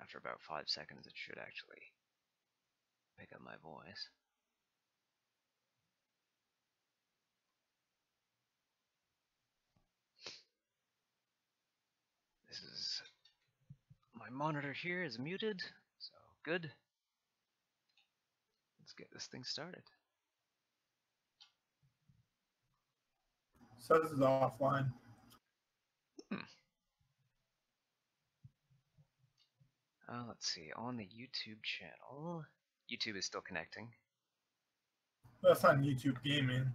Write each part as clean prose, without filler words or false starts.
after about 5 seconds it should actually pick up my voice. This is... my monitor here is muted, so good. Let's get this thing started. So this is offline. Let's see, on the YouTube channel, YouTube is still connecting. That's on YouTube Gaming.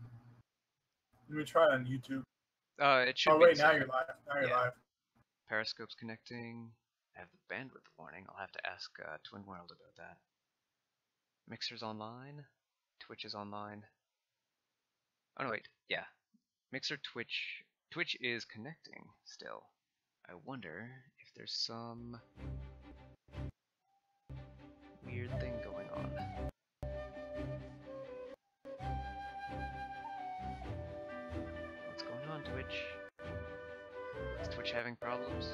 Let me try it on YouTube. It should be. Oh wait, now you're live. Now you're live. Periscope's connecting. I have the bandwidth warning. I'll have to ask Twin World about that. Mixer's online. Twitch is online. Oh no, wait. Yeah. Mixer, Twitch. Twitch is connecting still. I wonder if there's some weird thing going on. What's going on, Twitch? Is Twitch having problems?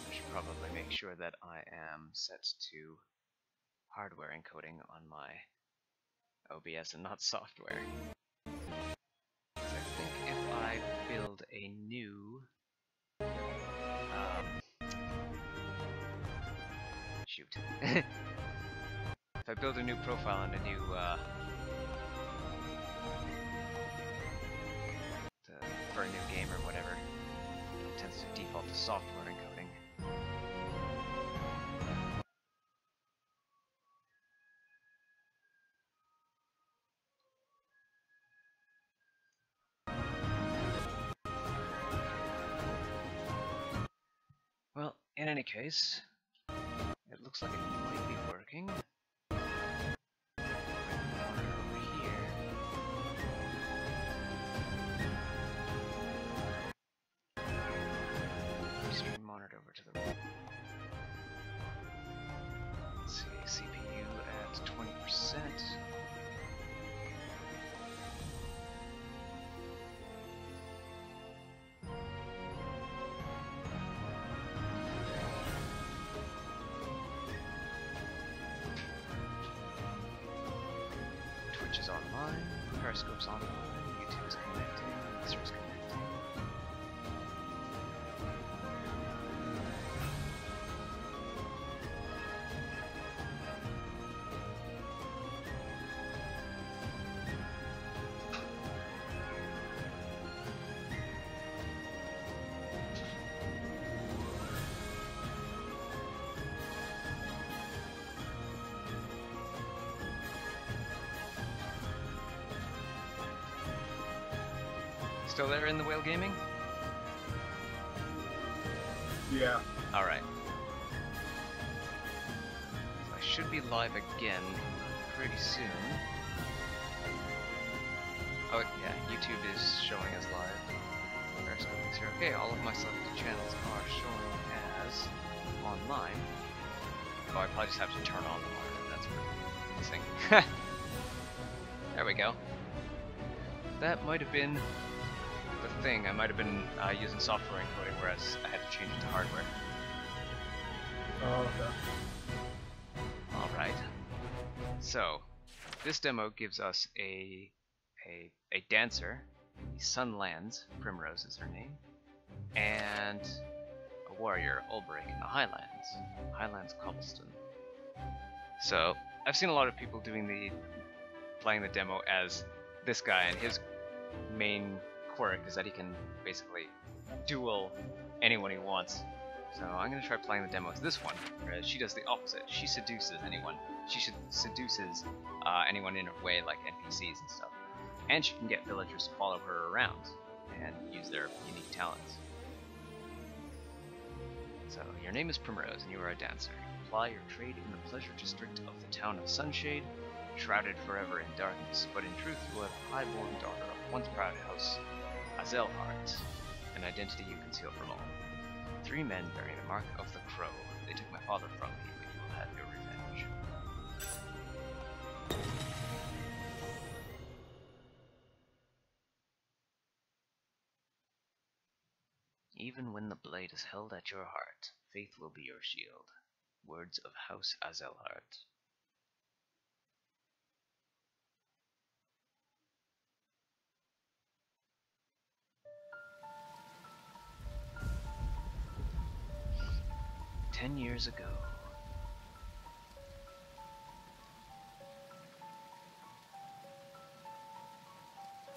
I should probably make sure that I am set to hardware encoding on my OBS and not software. I think if I build a new shoot. If I build a new profile and a new for a new game or whatever, it tends to default to software encoding. Well, in any case, it looks like it might be working. Over here. Stream monitor over to the right. Let's see, CPU at 20%. Twitch is online, Periscope's online, YouTube is connecting, Mixer is connecting. Still there in the whale gaming? Yeah. Alright. So I should be live again pretty soon. Oh yeah, YouTube is showing us live. Periscope is here. Okay, all of my selected channels are showing as online. Oh, I probably just have to turn on the monitor, that's what I'm saying. There we go. That might have been the thing. I might have been using software encoding, whereas I had to change it to hardware. Oh, okay. Alright. So, this demo gives us a dancer, Sunlands, Primrose is her name, and a warrior, Ulbrich, in the Highlands Cobblestone. So, I've seen a lot of people playing the demo as this guy, and his main quirk is that he can basically duel anyone he wants. So I'm going to try playing the demo as this one, whereas she does the opposite. She seduces anyone. She seduces anyone in her way, like NPCs and stuff. And she can get villagers to follow her around and use their unique talents. So, your name is Primrose and you are a dancer. Ply your trade in the pleasure district of the town of Sunshade, shrouded forever in darkness, but in truth you are the high-born daughter of once proud house Azelhart, an identity you conceal from all. 3 men bearing the mark of the crow. They took my father from me, but you will have your revenge. Even when the blade is held at your heart, faith will be your shield. Words of House Azelhart. "10 years ago."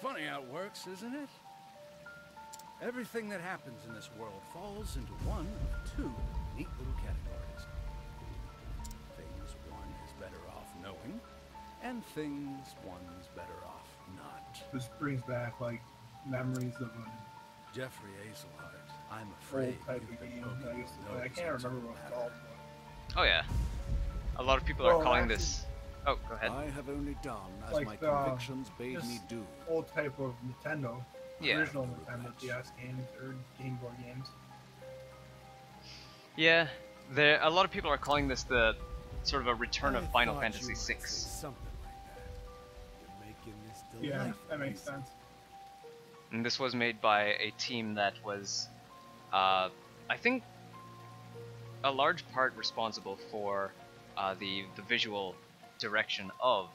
Funny how it works, isn't it? Everything that happens in this world falls into one of two neat little categories. Things one is better off knowing, and things one's better off not. This brings back like memories of a Jeffrey Azelhart, I'm afraid old type of you've been game poking I used to your play. I nose can't into remember the what it's matter. called. Oh yeah. A lot of people are Well, calling actually- this... Oh, go ahead. I have only done as Like my the- convictions bade this me do. Old type of Nintendo. Yeah. Original Nintendo DS games or Game Boy games. Yeah, a lot of people are calling this the sort of a return of I Final thought Fantasy you VI. might say something like that. You're making this Yeah, delightful that makes easy. sense. And this was made by a team that was, I think, a large part responsible for the visual direction of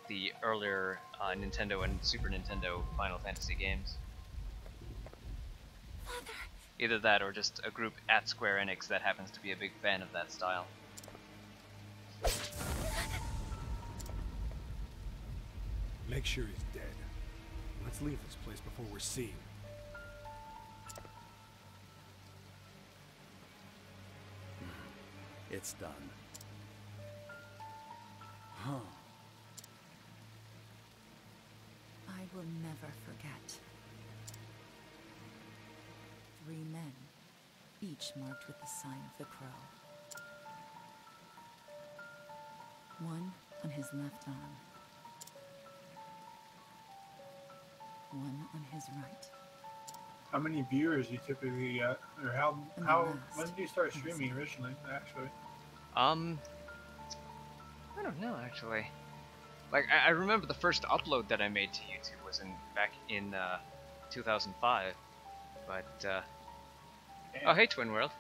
the earlier Nintendo and Super Nintendo Final Fantasy games. Either that or just a group at Square Enix that happens to be a big fan of that style. Make sure he's dead. Let's leave this place before we're seen. It's done. Huh. I will never forget. 3 men, each marked with the sign of the crow. One on his left arm. One on his right. How many viewers you typically get, or And how the when last did you start on his streaming right. originally? Actually, I don't know actually. Like I remember the first upload that I made to YouTube was back in 2005, but oh hey Twin World.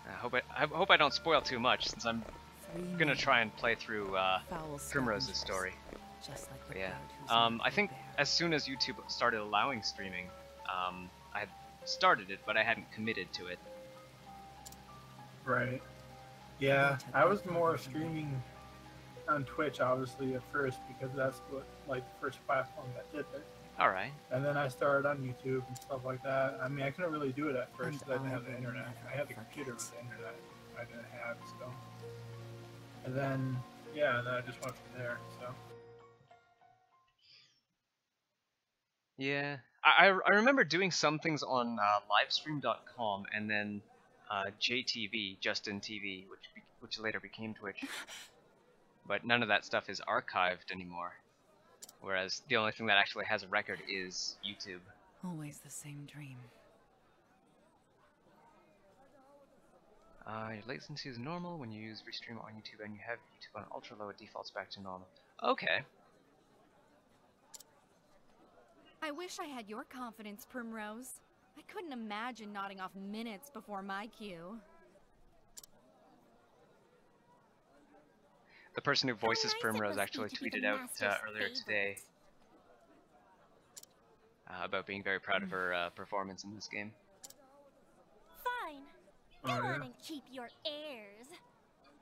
I hope I don't spoil too much since I'm 3 gonna men, try and play through foul Primrose's scavengers, story. Just like the But yeah, bird whose I think bear. as soon as YouTube started allowing streaming, I had started it, but I hadn't committed to it. right? Yeah, I was more streaming on Twitch, obviously at first because that's what like the first platform that did it. All right. And then I started on YouTube and stuff like that. I mean, I couldn't really do it at first because I didn't And have the I will internet. never I had the forget. computer with the internet. I didn't have so. And then yeah, then I just went from there. So Yeah, I remember doing some things on livestream.com and then JTV, Justin TV, which later became Twitch. But none of that stuff is archived anymore. Whereas the only thing that actually has a record is YouTube. Always the same dream. Your latency is normal when you use Restream on YouTube, and you have YouTube on ultra low, it defaults back to normal. Okay. I wish I had your confidence, Primrose. I couldn't imagine nodding off minutes before my cue. The person who voices nice it Primrose must be actually to be the tweeted out master's earlier today favorite. about being very proud of her performance in this game. Fine. Oh, Go yeah. on and keep your airs.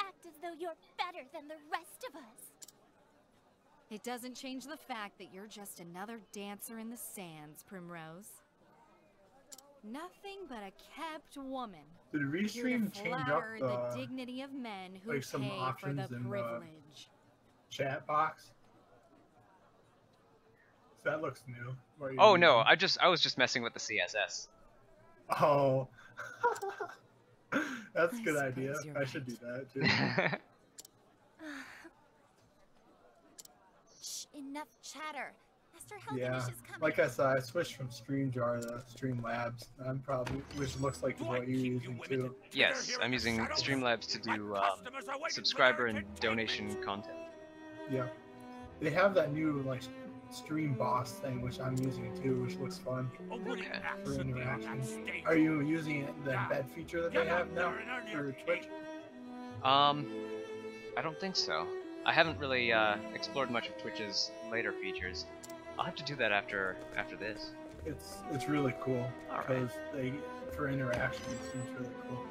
Act as though you're better than the rest of us. It doesn't change the fact that you're just another dancer in the sands, Primrose. Nothing but a kept woman. did Here to Restream change up flatter the the dignity of men who like, some pay for options the in the- privilege. chat box? That looks new. What are you Oh no, using? I was just messing with the CSS. Oh. That's a I good idea. suppose you're I should do right. that too. Shh, enough chatter. As Master, healthy Yeah, dishes coming. like I said, I switched from StreamJar to Streamlabs. I'm probably, which looks like what you're using too. Yes, I'm using Streamlabs to do subscriber and donation content. Yeah, they have that new like Stream Boss thing, which I'm using too, which looks fun Okay. for interaction. Are you using the embed feature that they have now for Twitch? I don't think so. I haven't really explored much of Twitch's later features. I'll have to do that after this. It's really cool All right. because they for interaction it seems really cool.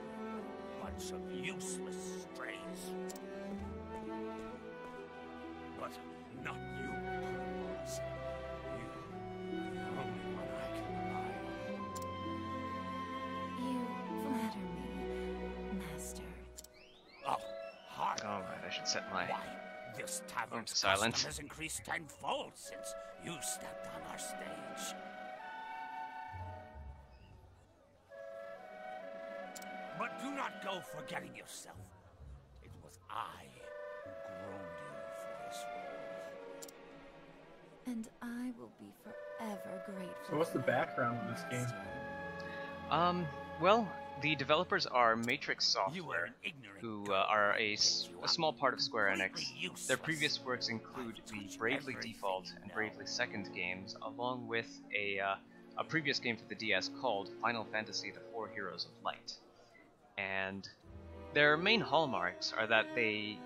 Bunch of useless strays. But not you, Primrose. You, the only one I can rely on. You flatter me, Master. Oh, hard. Alright, I should set my... Why, this tavern's to silent. custom has increased tenfold since you stepped on our stage. But do not go forgetting yourself. It was I who groomed you for this role. And I will be forever grateful. So what's the for that, background of this game? Master. Well, the developers are Matrix You were Software, an ignorant who girl. are a small part of Square Enix. Completely useless. Their previous works include the Touch Bravely everything Default you and know. Bravely Second games, along with a previous game for the DS called Final Fantasy: The Four Heroes of Light. And their main hallmarks are that they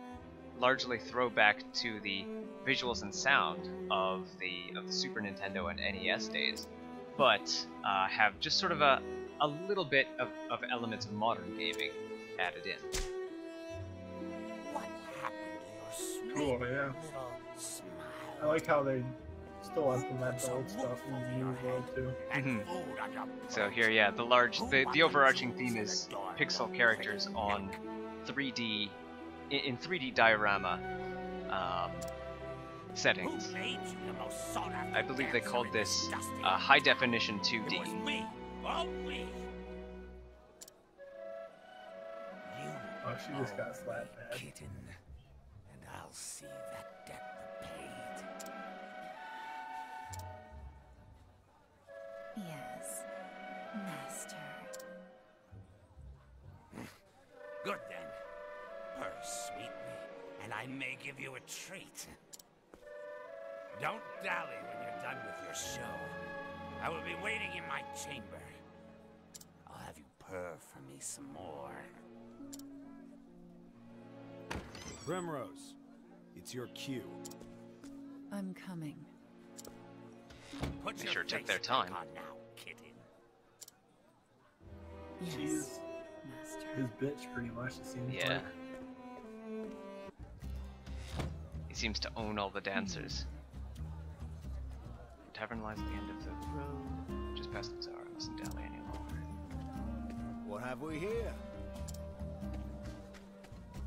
largely throw back to the visuals and sound of the Super Nintendo and NES days, but have just sort of a little bit of elements of modern gaming added in. What happened to your sweet Cool, yeah. little smile? I like how they still implement the old stuff in the new world too. And Mhm. food on your So plate. here, yeah, the overarching theme is pixel characters on 3D in 3D diorama settings. Who made you the most sought-after I believe they dancer called in this dusty high definition It was 2D. me. Oh, me. You Oh, she just got owe slapped me, bad. kitten, and I'll see that debt repaid. Yes, Master. Good then. Purr sweetly, and I may give you a treat. Don't dally when you're done with your show. I will be waiting in my chamber. I'll have you purr for me some more. Primrose, it's your cue. I'm coming. Put They your sure took face their back time. on now, kitten. Yes, She's Master. his bitch pretty much, it seems Yeah. like. He seems to own all the dancers. The tavern lies at the end of the road, just past the tower. I mustn't dally any longer. What have we here?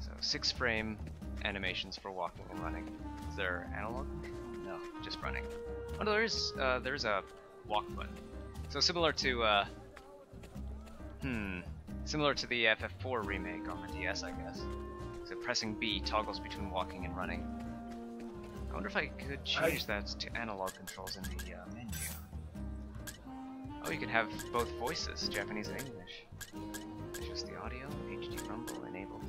So 6-frame animations for walking and running. Is there analog control? No, just running. Oh no, there's a walk button. So similar to similar to the FF4 remake on the DS, I guess. So pressing B toggles between walking and running. I wonder if I could change that to analog controls in the menu. Oh, you can have both voices, Japanese and English. Adjust the audio, HD rumble, enable.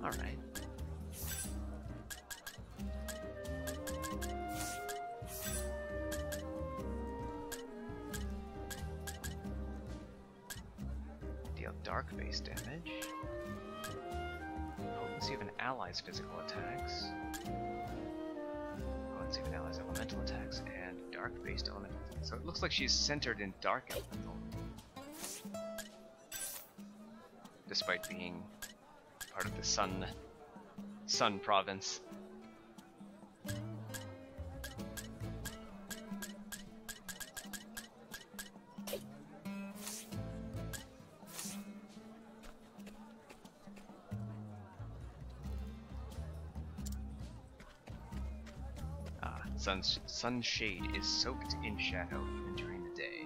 Alright. Deal dark base damage. Potency of an ally's physical attacks. Potency of an ally's elemental attacks, and dark based elemental attacks. So it looks like she's centered in dark elemental. Despite being part of the Sun province. Sunshade is soaked in shadow even during the day.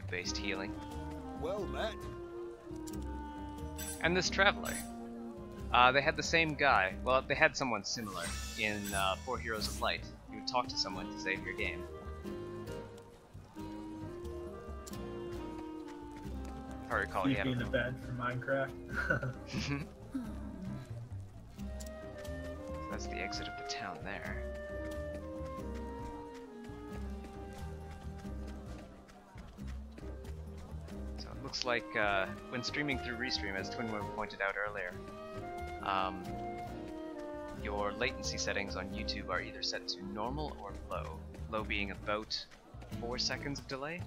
wave-based healing. Well met. And this traveler. They had the same guy. Well, they had someone similar in 4 Heroes of Light. You would talk to someone to save your game. If I recall, he had Sleeping in the bed for Minecraft. That's the exit of the town there. So it looks like when streaming through Restream, as Twinmo pointed out earlier, your latency settings on YouTube are either set to normal or low. Low being about 4 seconds of delay,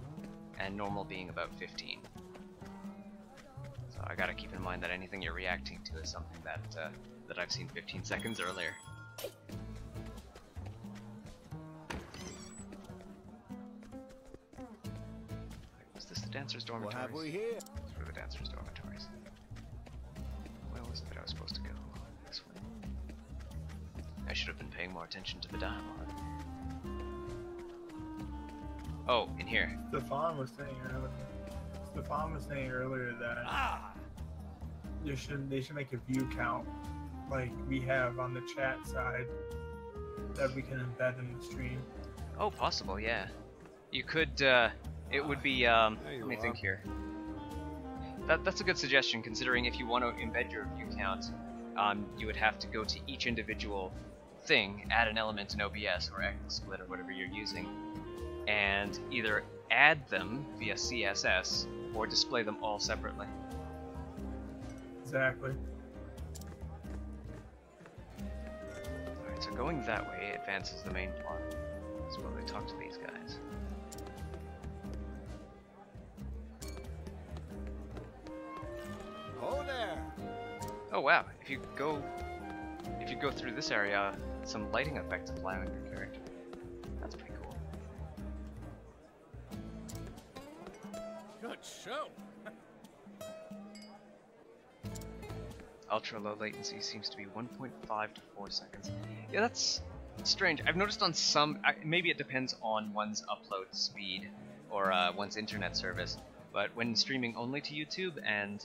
and normal being about 15. So I gotta keep in mind that anything you're reacting to is something that that I've seen 15 seconds earlier. Was this the dancer's dormitories? What have we here? These were the dancer's dormitories. Where was it that I was supposed to go? This way. I should have been paying more attention to the dialogue. Oh, in here. Stefan was saying earlier that they should make a view count like we have on the chat side that we can embed in the stream. Oh, possible, yeah. You could, it would be, let me think here. That's a good suggestion, considering if you want to embed your view count, you would have to go to each individual thing, add an element in OBS or XSplit or whatever you're using, and either add them via CSS or display them all separately. Exactly. Alright, so going that way advances the main plot. So we'll talk to these guys. Oh there. Oh wow, if you go through this area, some lighting effects apply on your character. That's pretty cool. Good show. Ultra low latency seems to be 1.5 to 4 seconds. Yeah, that's strange. I've noticed on some, maybe it depends on one's upload speed or one's internet service, but when streaming only to YouTube, and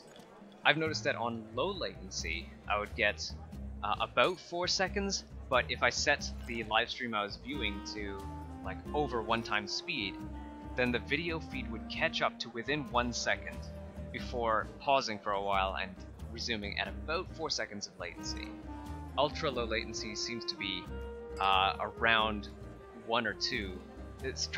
I've noticed that on low latency, I would get about 4 seconds, but if I set the live stream I was viewing to like over 1 times speed, then the video feed would catch up to within 1 second before pausing for a while and resuming at about 4 seconds of latency. Ultra low latency seems to be around 1 or 2. It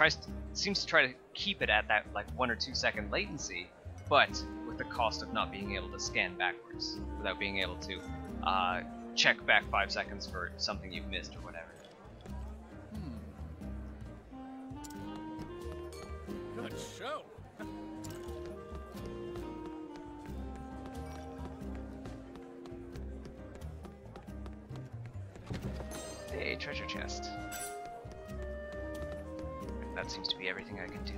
seems to try to keep it at that like 1 or 2 second latency, but with the cost of not being able to scan backwards, without being able to check back 5 seconds for something you've missed or whatever. Good show. Hey, treasure chest. That seems to be everything I can do.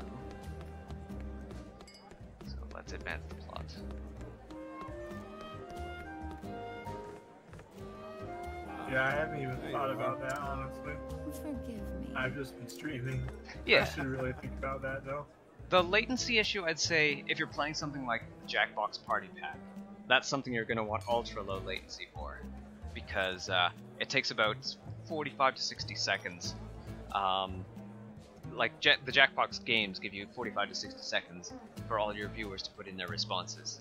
So let's advance the plot. Yeah, I haven't even thought about that, honestly. Forgive me. I've just been streaming. Yeah. I should really think about that, though. The latency issue, I'd say, if you're playing something like Jackbox Party Pack, that's something you're going to want ultra low latency for, because it takes about 45 to 60 seconds. Like the Jackbox games give you 45 to 60 seconds for all your viewers to put in their responses.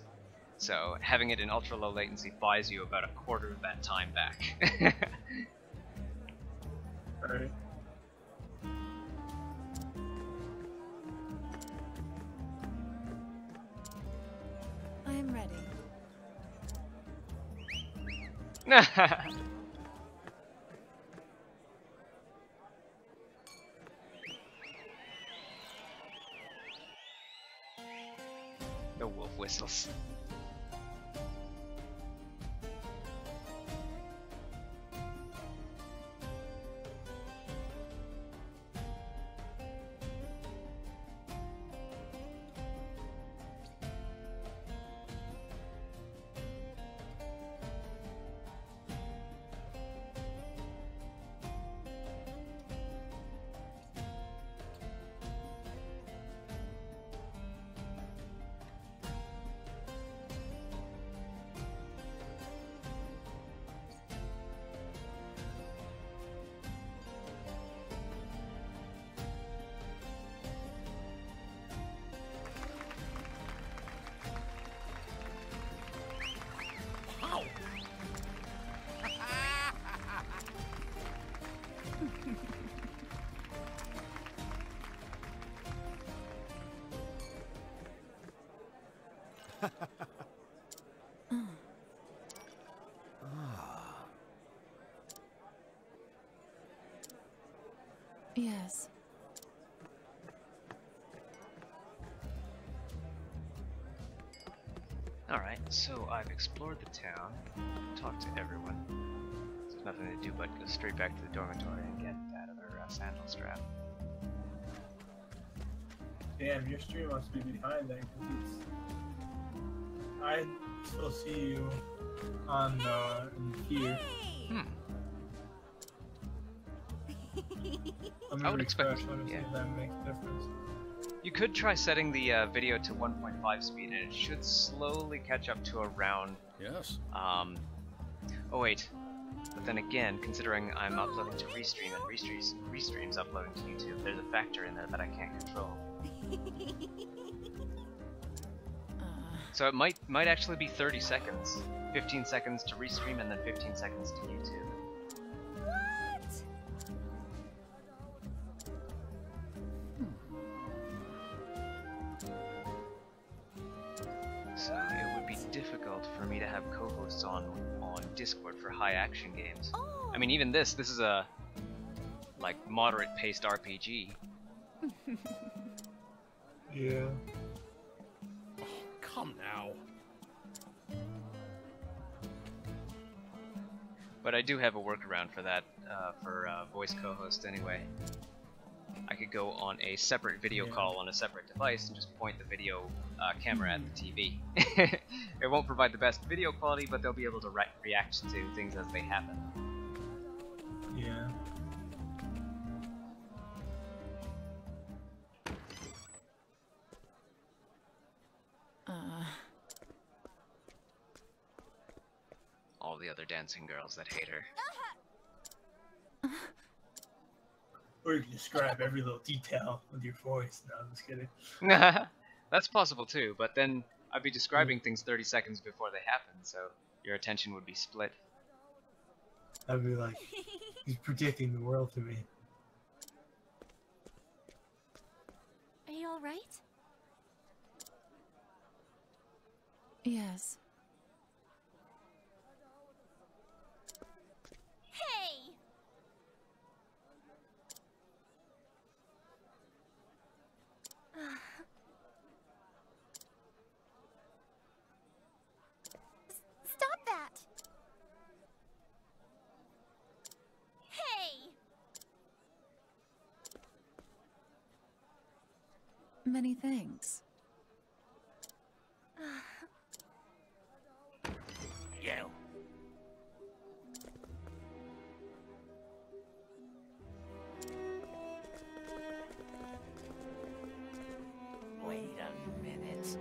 So having it in ultra low latency buys you about a quarter of that time back. Alright. I am ready. The wolf whistles. Yes. Alright, so I've explored the town, talked to everyone. There's nothing to do but go straight back to the dormitory and get that other sandal strap. Damn, your stream must be behind then, because it's... I still see you on in here. Hmm. Let me I would expect- refresh, let me see yeah. if that makes a difference. You could try setting the video to 1.5 speed and it should slowly catch up to around, Yes. oh wait, but then again, considering I'm uploading to Restream and Restream's uploading to YouTube, there's a factor in there that I can't control. So it might actually be 30 seconds. 15 seconds to Restream and then 15 seconds to YouTube. So it would be difficult for me to have co-hosts on Discord for high action games. Oh. I mean, even this is a like moderate paced RPG. Yeah. Come now. But I do have a workaround for that, for voice co-host anyway. I could go on a separate video call on a separate device and just point the video camera at the TV. It won't provide the best video quality, but they'll be able to react to things as they happen. Yeah. All the other dancing girls that hate her. Or you can describe every little detail with your voice. No, I'm just kidding. That's possible too, but then I'd be describing things 30 seconds before they happen, so your attention would be split. I'd be like, he's predicting the world to me. Are you alright? Yes. Hey! Stop that! Hey! Many thanks. You. Wait a minute.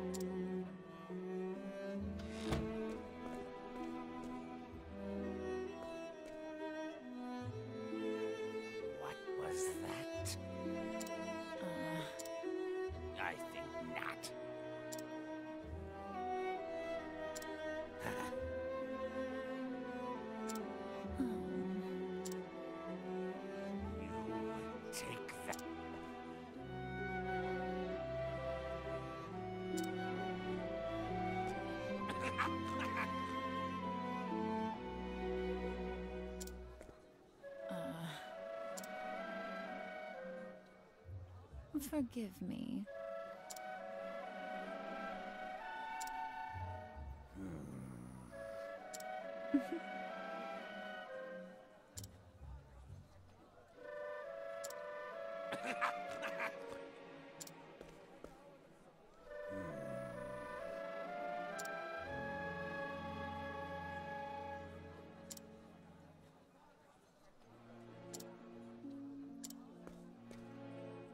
What was that? I think not. You take that. Forgive me.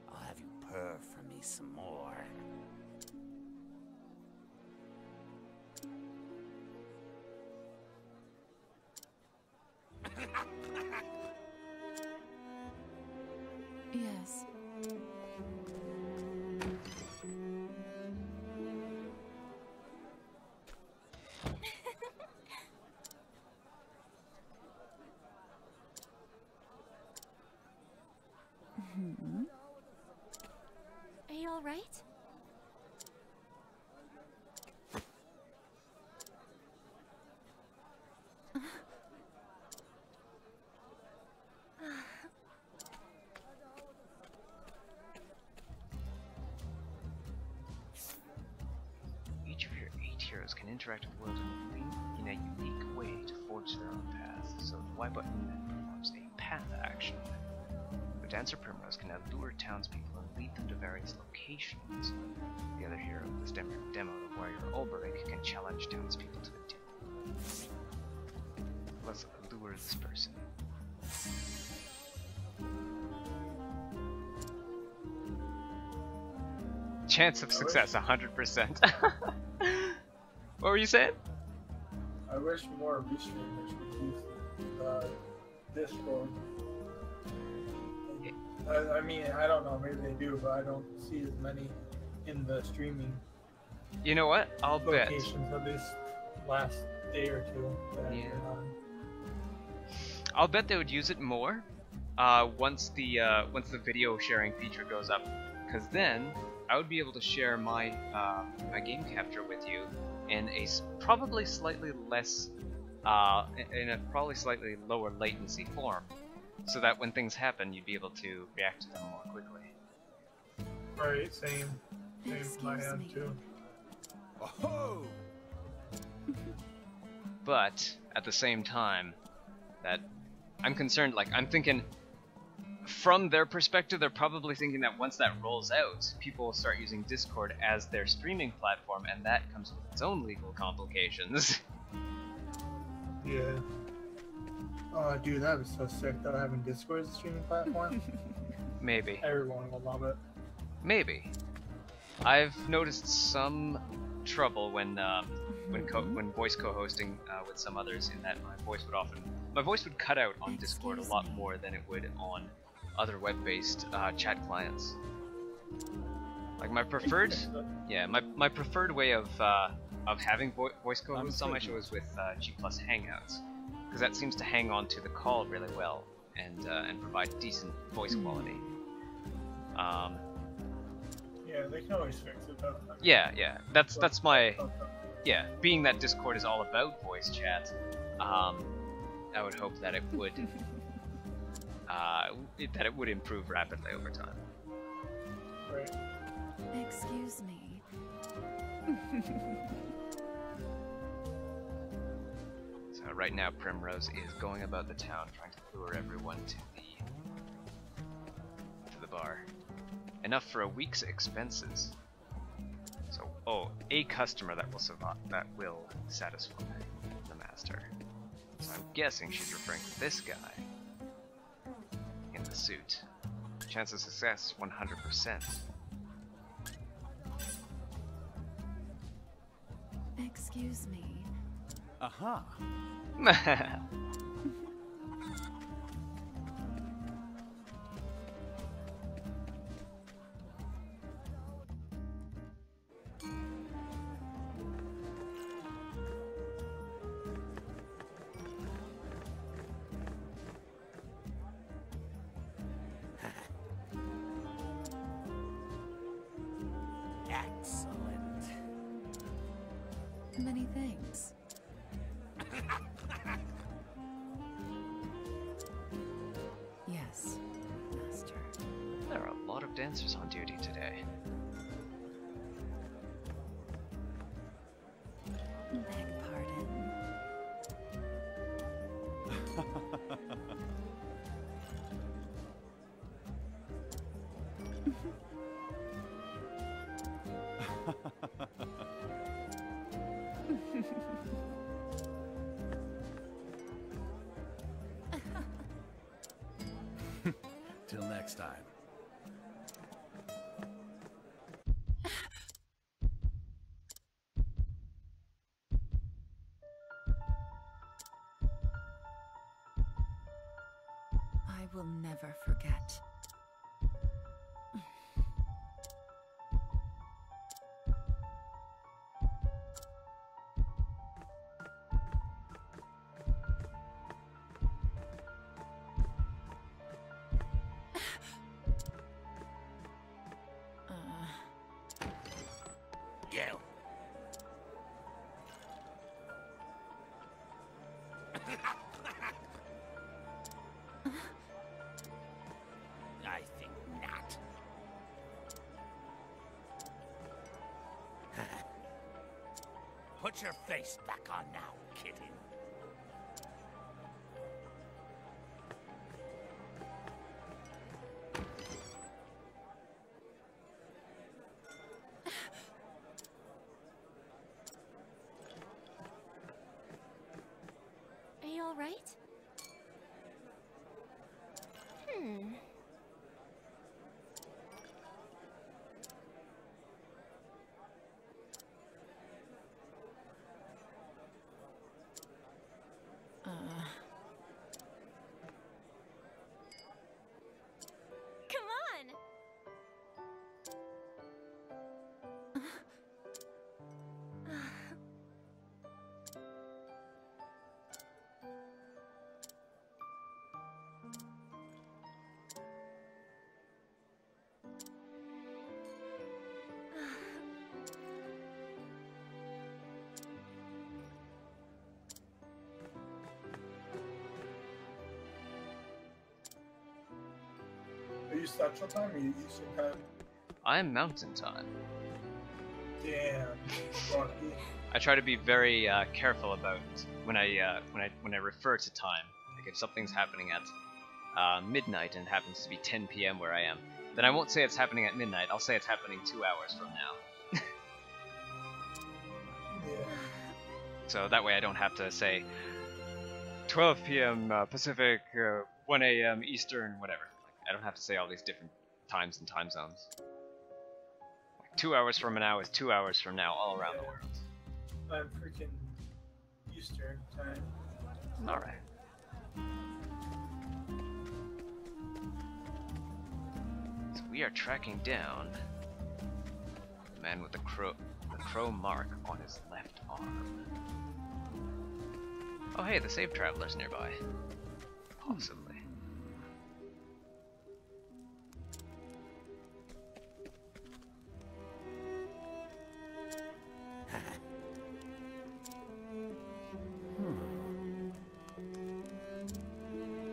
I'll have you purr for me some more. Yes. Are you alright? Each of your 8 heroes can interact with the world in a unique way to forge their own path. So the Y button then performs a path action. The Dancer Primrose can now lure townspeople and lead them to various locations. The other hero of this demo, the Warrior Ulberich, can challenge townspeople to a duel. Let's lure this person. Chance of success, 100%. What were you saying? I wish more restreamers would use Discord. I mean, I don't know, maybe they do, but I don't see as many in the streaming You know what? I'll bet. locations of this last day or two that I've Yeah. been on. I'll bet they would use it more once the video sharing feature goes up, because then I would be able to share my my game capture with you in a probably slightly less in a probably slightly lower latency form, so that when things happen, you'd be able to react to them more quickly. Right, same for my Excuse end me. too. Oh! But at the same time, that I'm concerned, like I'm thinking from their perspective, they're probably thinking that once that rolls out, people will start using Discord as their streaming platform, and that comes with its own legal complications. Yeah. Oh, dude, that was so sick though, having Discord as a streaming platform. Maybe. Everyone will love it. Maybe. I've noticed some trouble when voice co-hosting with some others, in that my voice would cut out on Discord a lot more than it would on other web-based chat clients. Like my preferred, yeah, my preferred way of having voice co-hosts on my show is with G Plus Hangouts, because that seems to hang on to the call really well and provide decent voice quality. Yeah, they can always fix it though. Yeah, that's my being that Discord is all about voice chat. I would hope that it would improve rapidly over time. Right. Excuse me. So right now, Primrose is going about the town trying to lure everyone to the bar. Enough for a week's expenses. So, a customer that will satisfy the master. So I'm guessing she's referring to this guy in the suit. Chance of success, 100%. Excuse me. Aha. Excellent. Many thanks. Yes, master. There are a lot of dancers on duty today. Beg pardon. Till next time. I will never forget. Put your face back on now, kitten. Are you all right? Come on! Are you Central Time or are you Eastern Time? I'm Mountain Time. Damn, lucky. I try to be very careful about when I refer to time. Like if something's happening at midnight and it happens to be 10 p.m. where I am, then I won't say it's happening at midnight. I'll say it's happening 2 hours from now. Yeah. So that way I don't have to say 12 p.m. Pacific, 1 a.m. Eastern, whatever. Like, I don't have to say all these different times and time zones. Like 2 hours from now is 2 hours from now all around the world. I'm freaking Eastern Time. Alright. So we are tracking down the man with the crow mark on his left arm. Oh hey, the Save Traveler's nearby. Possibly.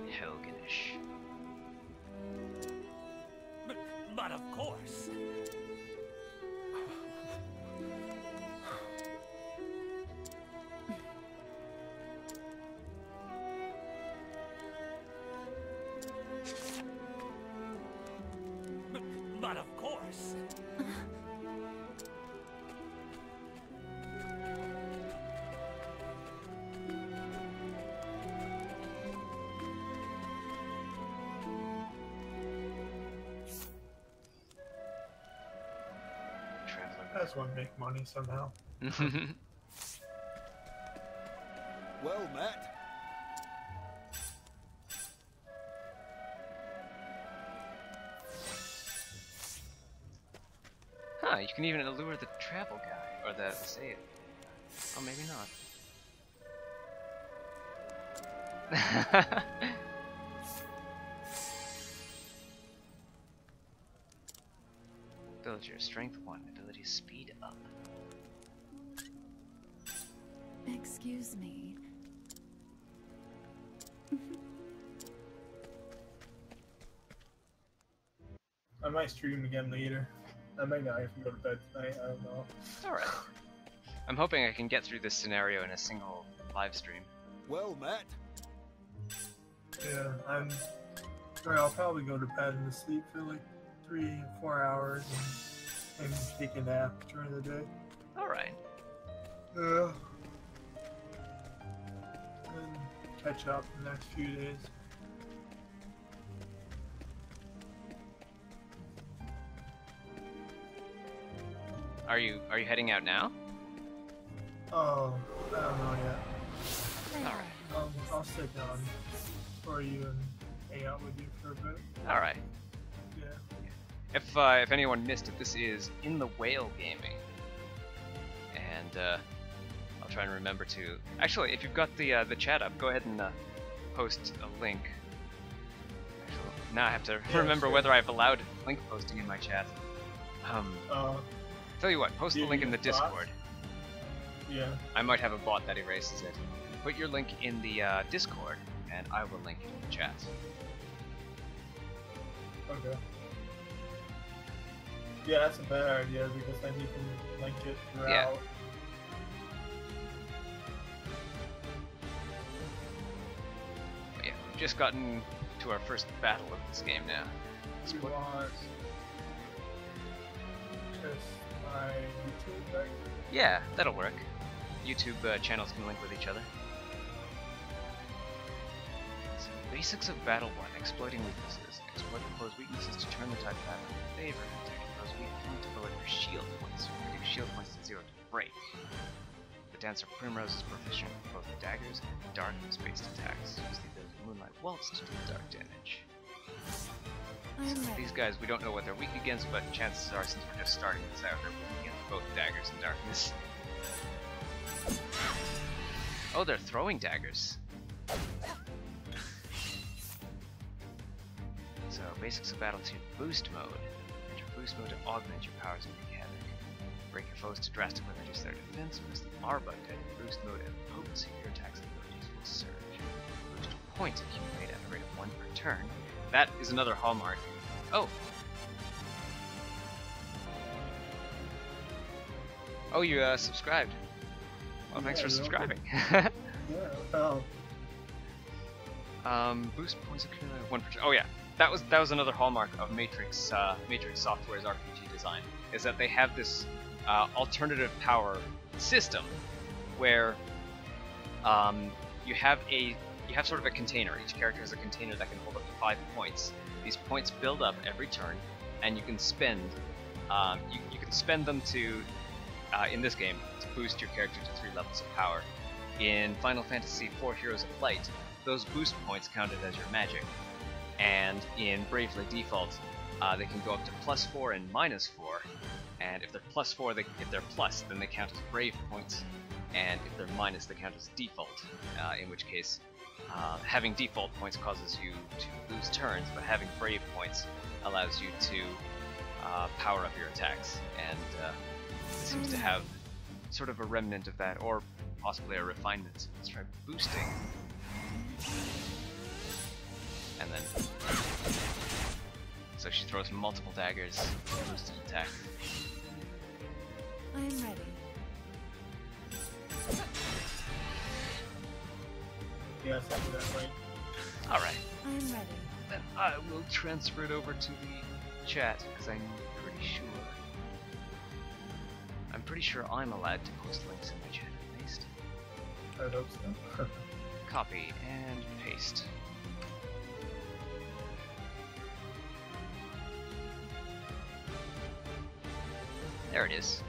Helganish. But of course. But of course. I just want to make money somehow. Well met. Huh, you can even allure the travel guy, or the save. Oh, maybe not. Villager, strength 1, ability speed up. Excuse me. I might stream again later. I might not have to go to bed tonight, I don't know. Alright. I'm hoping I can get through this scenario in a single live stream. Well met. Yeah, I'll probably go to bed and sleep for like 3-4 hours and maybe take a nap during the day. Alright. Yeah. And catch up in the next few days. Are you heading out now? Oh, I don't know yet. Alright. I'll stick on for you and hang out with you for a bit. Alright. Yeah. If anyone missed it, this is In the Whale Gaming. And I'll try and remember to... Actually, if you've got the chat up, go ahead and post a link. Actually, now I have to remember sure. whether I've allowed link posting in my chat. Tell you what, post the link in the Discord. Yeah. I might have a bot that erases it. Put your link in the Discord, and I will link it in the chat. Okay. Yeah, that's a better idea because then you can link it throughout. just gotten to our first battle of this game now. You want just my YouTube, right? Yeah, that'll work. YouTube channels can link with each other. So, basics of Battle 1. Exploiting weaknesses. Exploit the foe's weaknesses to turn the tide of battle in favor. Attack the foe's weak point to lower your shield points. Reduce shield points to 0 to break. The Dancer Primrose is proficient with both daggers and darkness-based attacks. Use the ability Moonlight Waltz to do dark damage. So these guys, we don't know what they're weak against, but chances are, since we're just starting this out, they're weak against both daggers and darkness. Oh, they're throwing daggers. So, basics of Battle 2, Boost Mode. Enter Boost Mode to augment your powers and wreak havoc. Break your foes to drastically reduce their defense. Press the R button to enter Boost Mode, and the potency of your attacks and abilities will surge. Boost points accumulate at a rate of 1 per turn. That is another hallmark. Oh! Oh, you subscribed. Well, thanks for subscribing. Yeah, well, Boost points accumulate 1 per turn. Oh yeah, that was another hallmark of Matrix Matrix Software's RPG design, is that they have this alternative power system where you have sort of a container. Each character has a container that can hold up to 5 points. These points build up every turn, and you can spend you can spend them to in this game to boost your character to 3 levels of power. In Final Fantasy IV Heroes of Light, those boost points counted as your magic, and in Bravely Default, they can go up to +4 and -4. And if they're +4, if they're plus, then they count as brave points, and if they're minus, they count as default. In which case, having default points causes you to lose turns, but having brave points allows you to power up your attacks, and it seems to have sort of a remnant of that, or possibly a refinement. Let's try boosting. And then... So she throws multiple daggers, boosted attack. I'm ready. yes, I do that right. Alright, I'm ready. then I will transfer it over to the chat, because I'm pretty sure... I'm pretty sure I'm allowed to post links in my chat at least. I hope so. Copy and paste. There it is.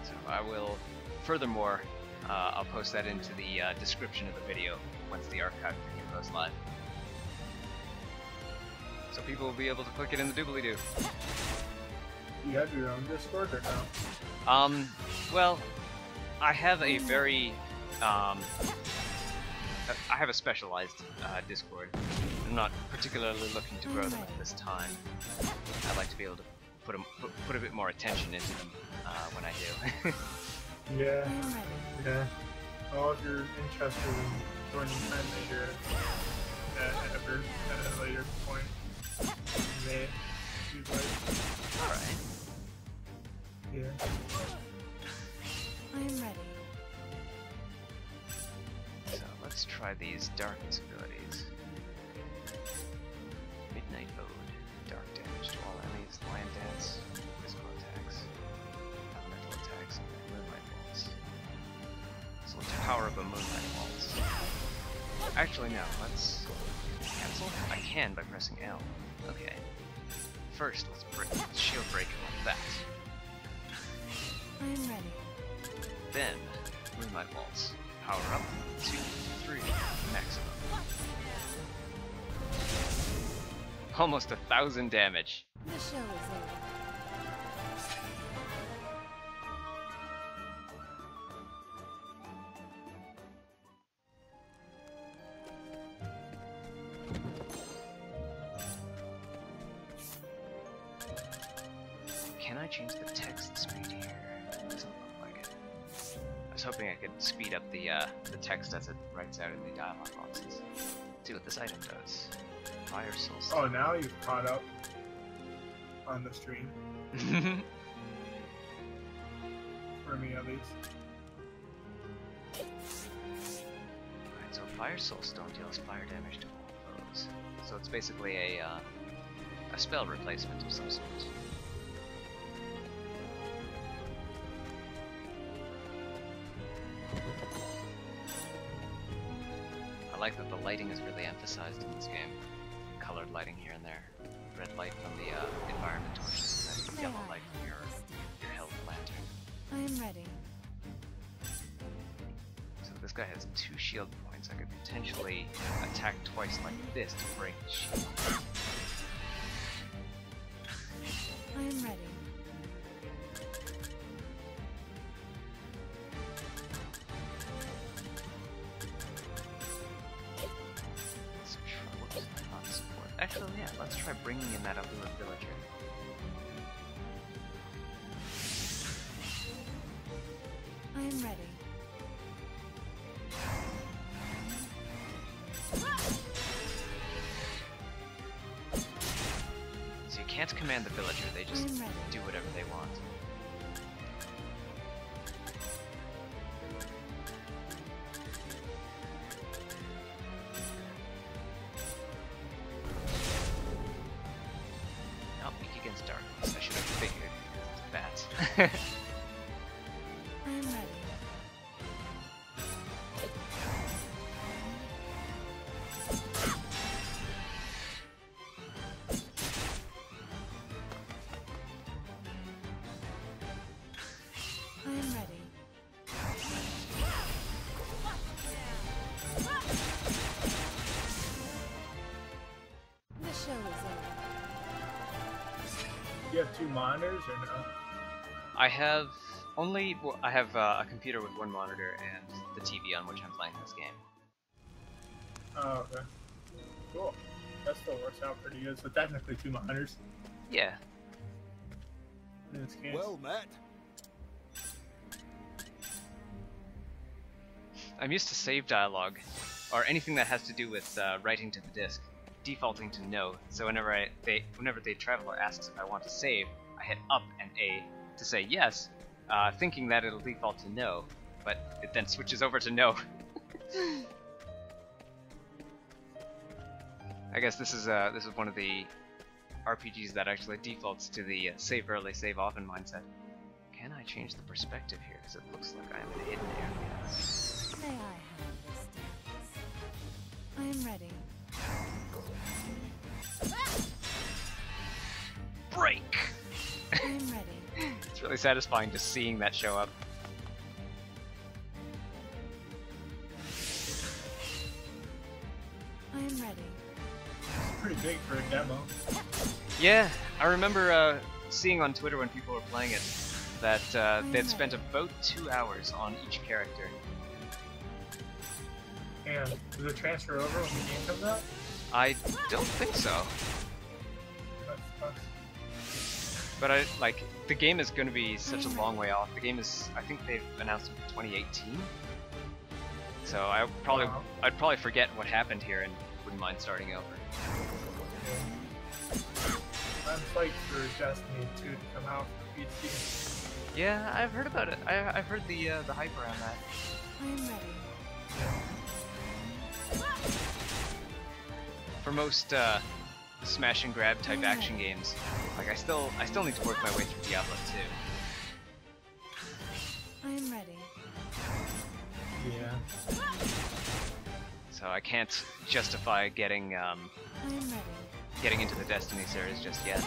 So I will, furthermore, I'll post that into the description of the video once the archive video goes live. So people will be able to click it in the doobly-doo. You have your own Discord or no? Well, I have a very, I have a specialized Discord. I'm not particularly looking to grow them at this time. I'd like to be able to put a bit more attention into them when I do. Yeah. I'm ready. Yeah. Well, if you're interested in joining Time Major at a later point, you may do like. Alright. Yeah. I'm ready. So let's try these darkness abilities. Midnight Ode. Dark damage to all enemies, land dance, physical attacks, elemental attacks, and moonlight waltz. So let's power up a moonlight waltz. Actually no, let's cancel? I can by pressing L. Okay. First, let's shield break it like that. I'm ready. Then, Moonlight Waltz. Power up, 2, 3, maximum. Almost 1,000 damage. The show is over. Can I change the text speed here? Doesn't look like it. I was hoping I could speed up the text as it writes out in the dialog boxes. See what this item does. Fire Solstice. Oh, now you've caught up on the stream. For me, at least. Fire Soul Stone deals fire damage to all foes. So it's basically a spell replacement of some sort. I like that the lighting is really emphasized in this game. Colored lighting here and there. Red light from the environment torches, and then yellow light from your health lantern. I am ready. So this guy has 2 shield points. I could potentially attack twice like this to break his shield. I am ready. Actually, yeah, let's try bringing in that other villager. I am ready. So you can't command the villager, they just I'm ready. do whatever they want. Darkness. I should have figured that. I am ready. I am ready. The show is over. You have 2 monitors or no? I have only I have a computer with 1 monitor and the TV on which I'm playing this game. Oh, okay. Cool. That still works out pretty good. So technically 2 monitors Yeah. in this case. Well met. I'm used to save dialogue, or anything that has to do with writing to the disk, defaulting to no. So whenever the traveler asks if I want to save, I hit up and A to say yes, thinking that it'll default to no, but it then switches over to no. I guess this is one of the RPGs that actually defaults to the save early, save often mindset. Can I change the perspective here? Because it looks like I'm in a hidden area. May I have this dance? I am ready. Break! I am ready. It's really satisfying just seeing that show up. I am ready. It's pretty big for a demo. Yeah, I remember seeing on Twitter when people were playing it that they'd spent about 2 hours on each character. And does it transfer over when the game comes out? I don't think so. That's But the game is going to be such a long way off. The game is, I think they've announced it for 2018. So I'd probably forget what happened here and wouldn't mind starting over. I'm psyched for Destiny 2 to come out for PC. Yeah, I've heard about it. I've heard the hype around that. I am ready. For most smash and grab type action games, like I still need to work my way through Diablo 2. I am ready. Yeah. So I can't justify getting I am ready. getting into the Destiny series just yet.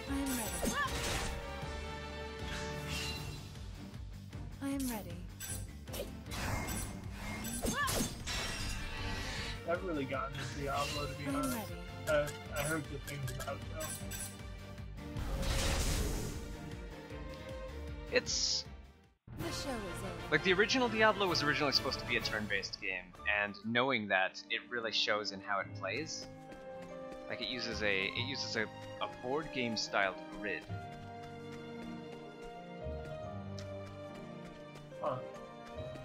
I am ready. I am ready. I haven't really gotten into Diablo, to be I am honest. ready. I heard good things about it though. It's The show is over. like the original Diablo was originally supposed to be a turn-based game, and knowing that, it really shows in how it plays. Like it uses a board game styled grid. Huh.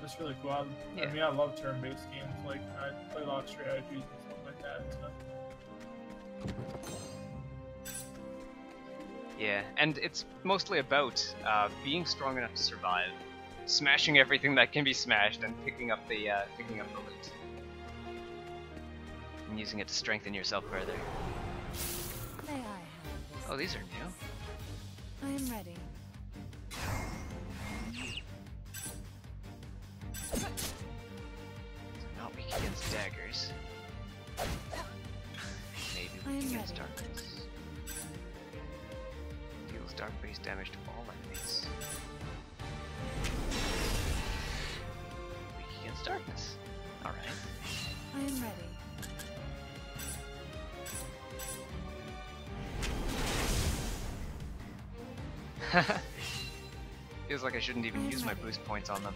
That's really cool. I Yeah. mean, I love turn-based games. Like, I play a lot of strategies and stuff like that. So. Yeah, and it's mostly about being strong enough to survive, smashing everything that can be smashed and picking up the loot and using it to strengthen yourself further. May I have this? Oh, these are new. I am ready. So not weak against daggers. Maybe I weak am against ready. darkness. Deals dark base damage to all enemies. Weak against darkness. Alright. I am ready. Feels like I shouldn't even I'm use my ready. boost points on them.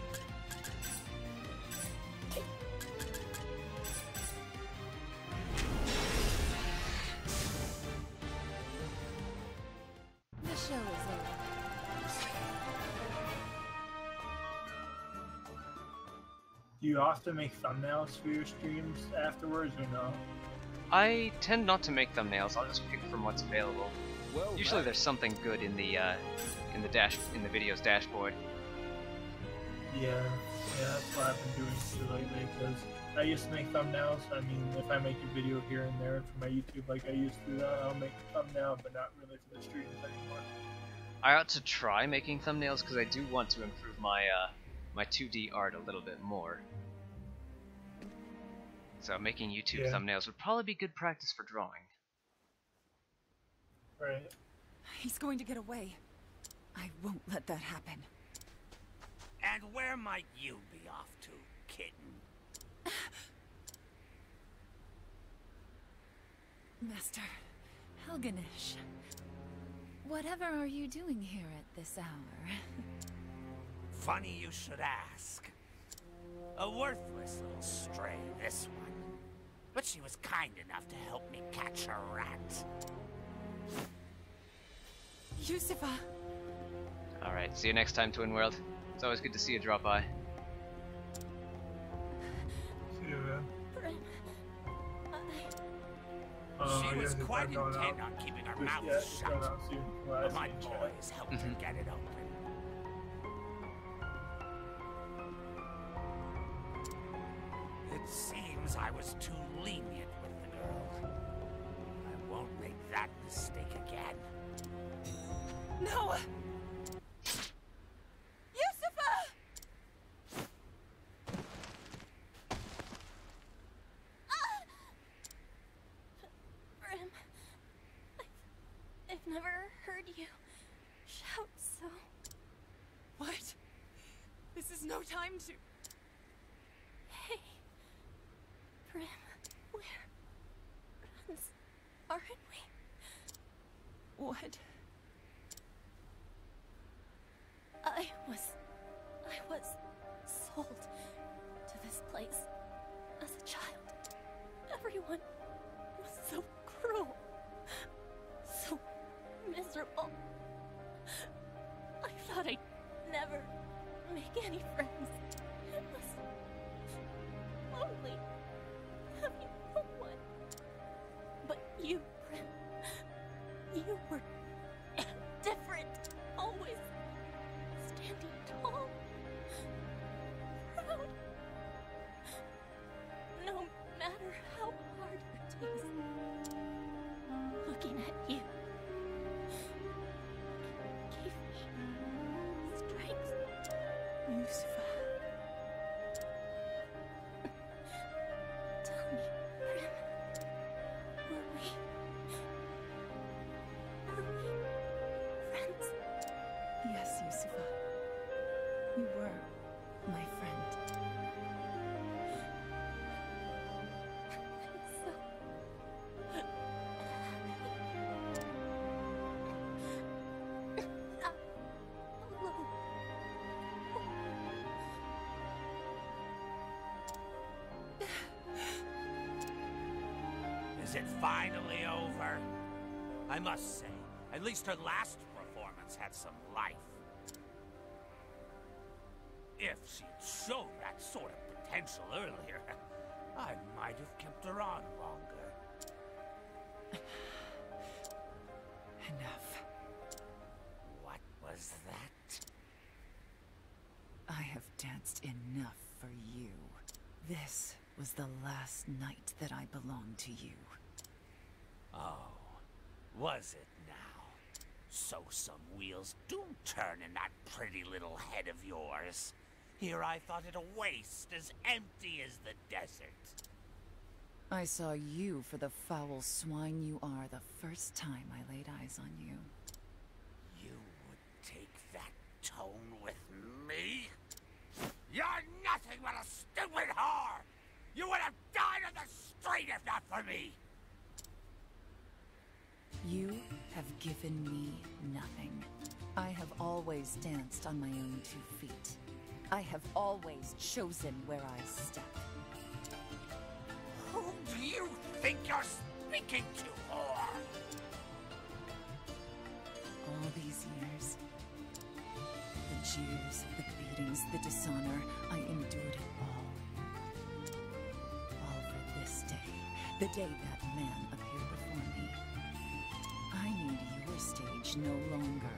The show is over. Do you often make thumbnails for your streams afterwards, or no? I tend not to make thumbnails. I'll just pick from what's available. Well Usually met. there's something good in the video's dashboard. Yeah, that's what I've been doing too lately, because I used to make thumbnails. I mean, if I make a video here and there for my YouTube like I used to, I'll make a thumbnail, but not really for the streams anymore. I ought to try making thumbnails because I do want to improve my my 2D art a little bit more. So making YouTube Yeah. thumbnails would probably be good practice for drawing. Right. He's going to get away. I won't let that happen. And where might you be off to, kitten? Master Helganish, whatever are you doing here at this hour? Funny you should ask. A worthless little stray, this one. But she was kind enough to help me catch a rat. Yusufa! Alright, see you next time, Twin World. It's always good to see you drop by. See you, man. Brim, She was yeah, quite I'm going intent out. on keeping her Yeah, mouth it's going shut. out soon. Well, But I my see you, chat. boys helped her get it open. It seems I was too lenient with the girl. I won't make that mistake again. No! Yusufa! Brim, I've never heard you shout so. What? This is no time to... Hey, Brim, we're friends, aren't we? What? I was sold to this place as a child. Everyone was so cruel, so miserable. I thought I'd never make any friends. It was lonely having no one. But you, Brim, you were different. Always standing tall, proud. No matter how hard it is, looking at you gave me strength. Yusufa. Tell me, Brim, were we friends? Yes, Yusufa. You were my friend. I'm so not alone. Is it finally over? I must say, at least her last performance had some life. If she'd shown that sort of potential earlier, I might have kept her on longer. Enough. What was that? I It's enough for you. This was the last night that I belonged to you. Oh, was it now? So some wheels do turn in that pretty little head of yours. Here I thought it a waste, as empty as the desert. I saw you for the foul swine you are the first time I laid eyes on you. You would take that tone with me? You're nothing but a stupid whore! You would have died on the street if not for me! You have given me nothing. I have always danced on my own 2 feet. I have always chosen where I step. Who do you think you're speaking to, whore? All these years, the jeers, the beatings, the dishonor, I endured it all. All for this day, the day that man appeared before me. I need your stage no longer.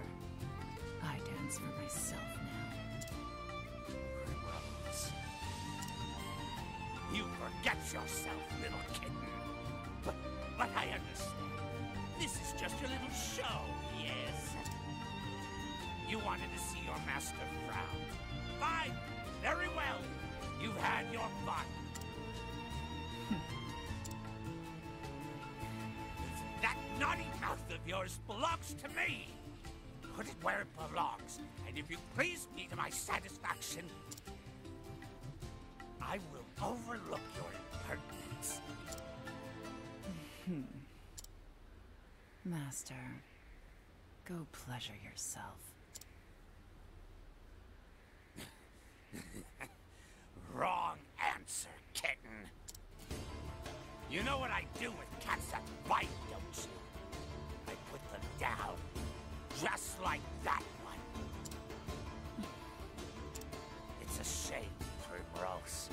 I dance for myself now. Rose. You forget yourself, little kitten. But I understand. This is just a little show, yes? You wanted to see your master frown. Fine, very well. You've had your fun. That naughty mouth of yours belongs to me. Put it where it belongs, and if you please me to my satisfaction, I will overlook your impertinence. Master, go pleasure yourself. Wrong answer, kitten. You know what I do with cats that bite, don't you? I put them down, just like that one. It's a shame, Primrose.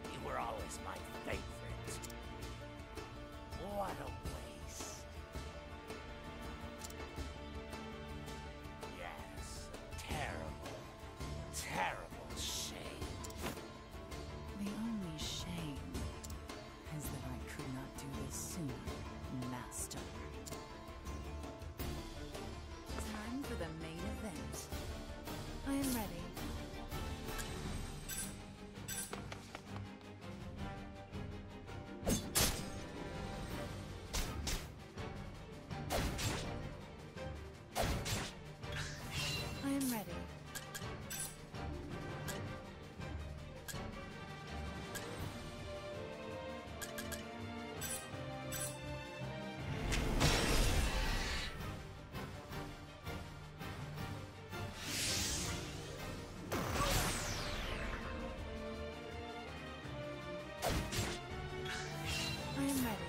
You were always my favorite. What a waste. Yes, a terrible, terrible shame. The only shame is that I could not do this sooner, Master. Time for the main event. I am ready. I am ready. I am ready.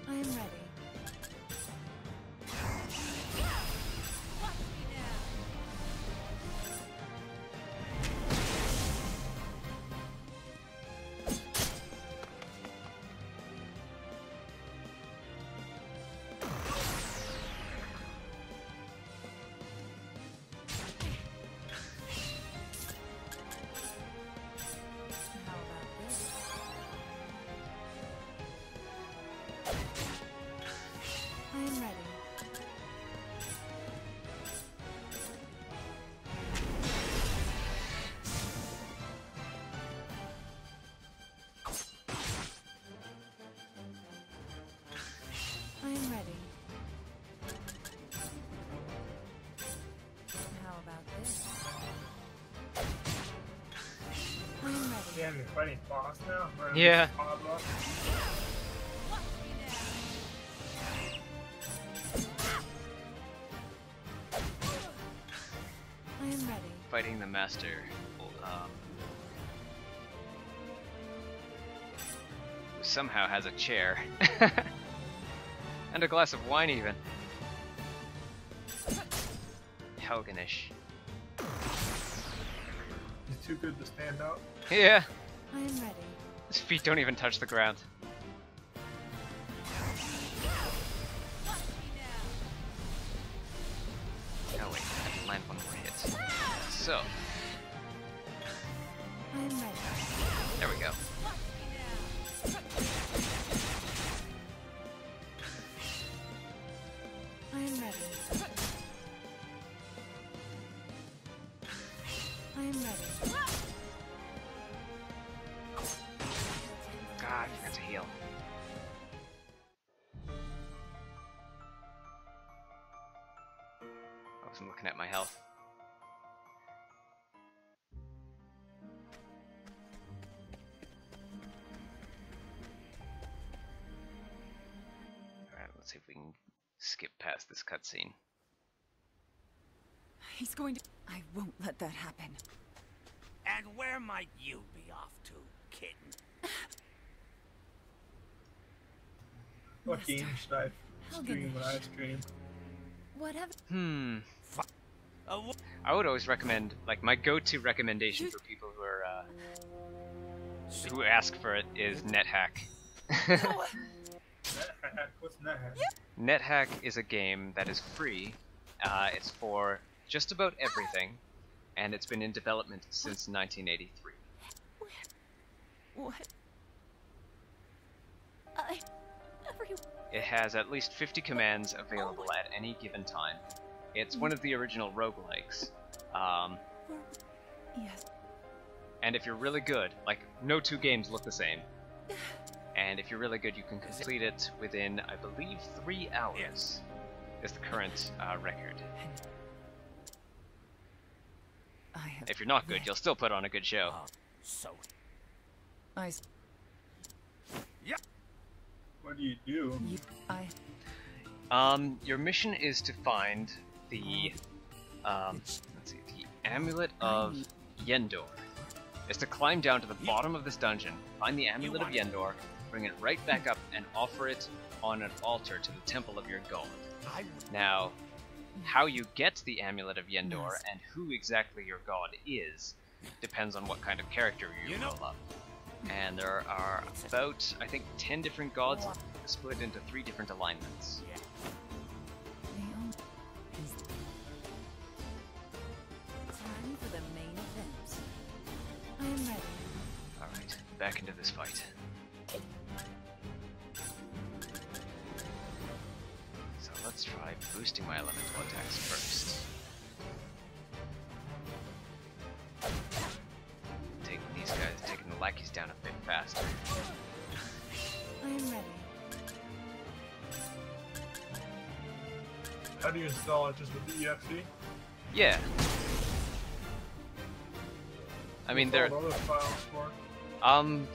I am ready. How about this? I am ready. I am ready. How about this? I am ready. Damn, you're fighting boss now? Or Yeah. Pablo? I am ready. Fighting the master. Who somehow has a chair. And a glass of wine even. Helganish. too good to stand out. Yeah, I am ready. his feet don't even touch the ground. Oh wait, I have to land one more hit. So, I am ready. there we go. I am ready. I am ready. God, I forgot to heal. I wasn't looking at my health. Alright, let's see if we can skip past this cutscene. He's going to. I won't let that happen. And where might you be off to, kitten? What Master, game should I stream when I Helganesh. stream? Whatever. I would always recommend, like, my go-to recommendation for people who are, who ask for it is NetHack. What's that? NetHack is a game that is free. It's for just about everything, and it's been in development since 1983. What? It has at least 50 commands available at any given time. It's one of the original roguelikes. Yes. And if you're really good, like, no two games look the same. And if you're really good, you can complete it within, I believe, 3 hours. Is the current record. I have. If you're not good, you'll still put on a good show. So, I. What do you do? You. I. Your mission is to find the, let's see, the Amulet of Yendor. Is to climb down to the bottom of this dungeon, find the Amulet of Yendor, bring it right back up, and offer it on an altar to the temple of your god. Now, how you get the Amulet of Yendor and who exactly your god is depends on what kind of character you roll up. And there are about, I think, 10 different gods split into 3 different alignments. Leon. Time for the main event. I am ready. Alright, back into this fight. So let's try boosting my elemental attacks first. Taking these guys, taking the lackeys down a bit faster. I am ready. How do you install it? Just with the EXE? Yeah. I mean, What's they're, all the other files for?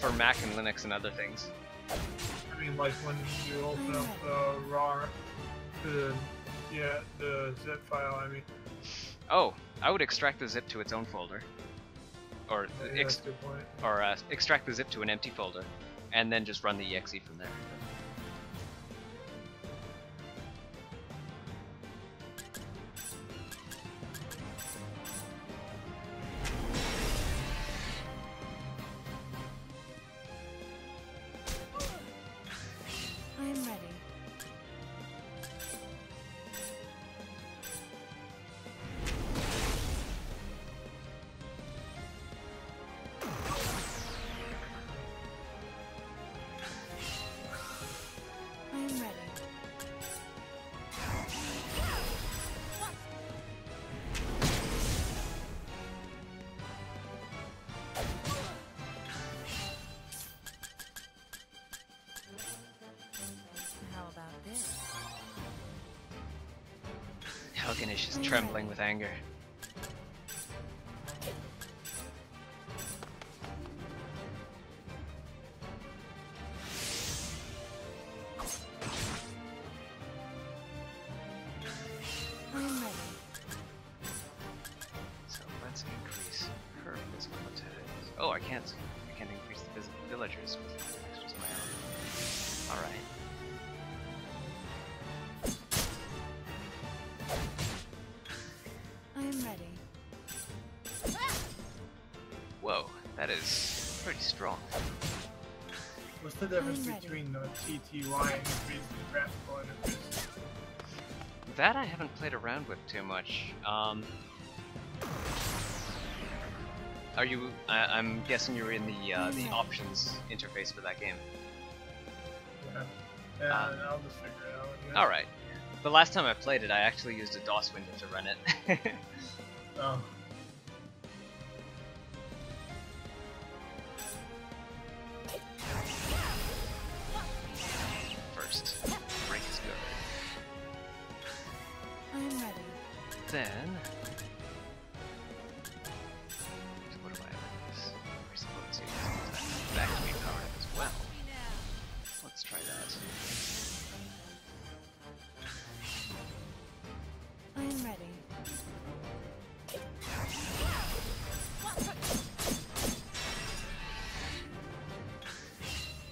for Mac and Linux and other things. I mean, like when you open up the RAR, the zip file. I mean, Oh, I would extract the zip to its own folder. Or, yeah, that's a good point. extract the zip to an empty folder, and then just run the exe from there. I am ready. I am ready. How about this? Helganesh is trembling with anger. I am ready. So let's increase her physical attacks. Oh, I can't increase the villagers with attacks, just my own. Alright. I am the difference I'm ready. between the TTY interface and the graphical interface? That I haven't played around with too much. Are you? I'm guessing you're in the options interface for that game. Yeah. I'll just figure it out. Yeah. All right. The last time I played it, I actually used a DOS window to run it. Oh. First, break is good. I'm ready. Then, what do I have in this? Let's see, that can be powered up as well. Let's try that. I'm ready.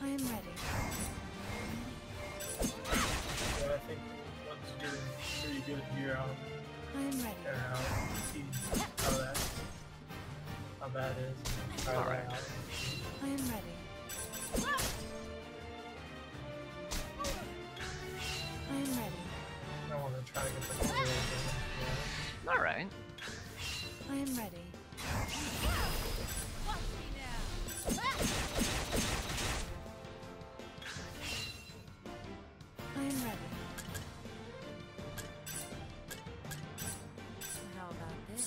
I'm ready. Yeah, I think once you're getting pretty good here, I'm ready. I'll see how that is. Try Alright. that out. I'm ready. I'm ready. I want to try to get the color All right. I'm ready. I'm ready. How about this?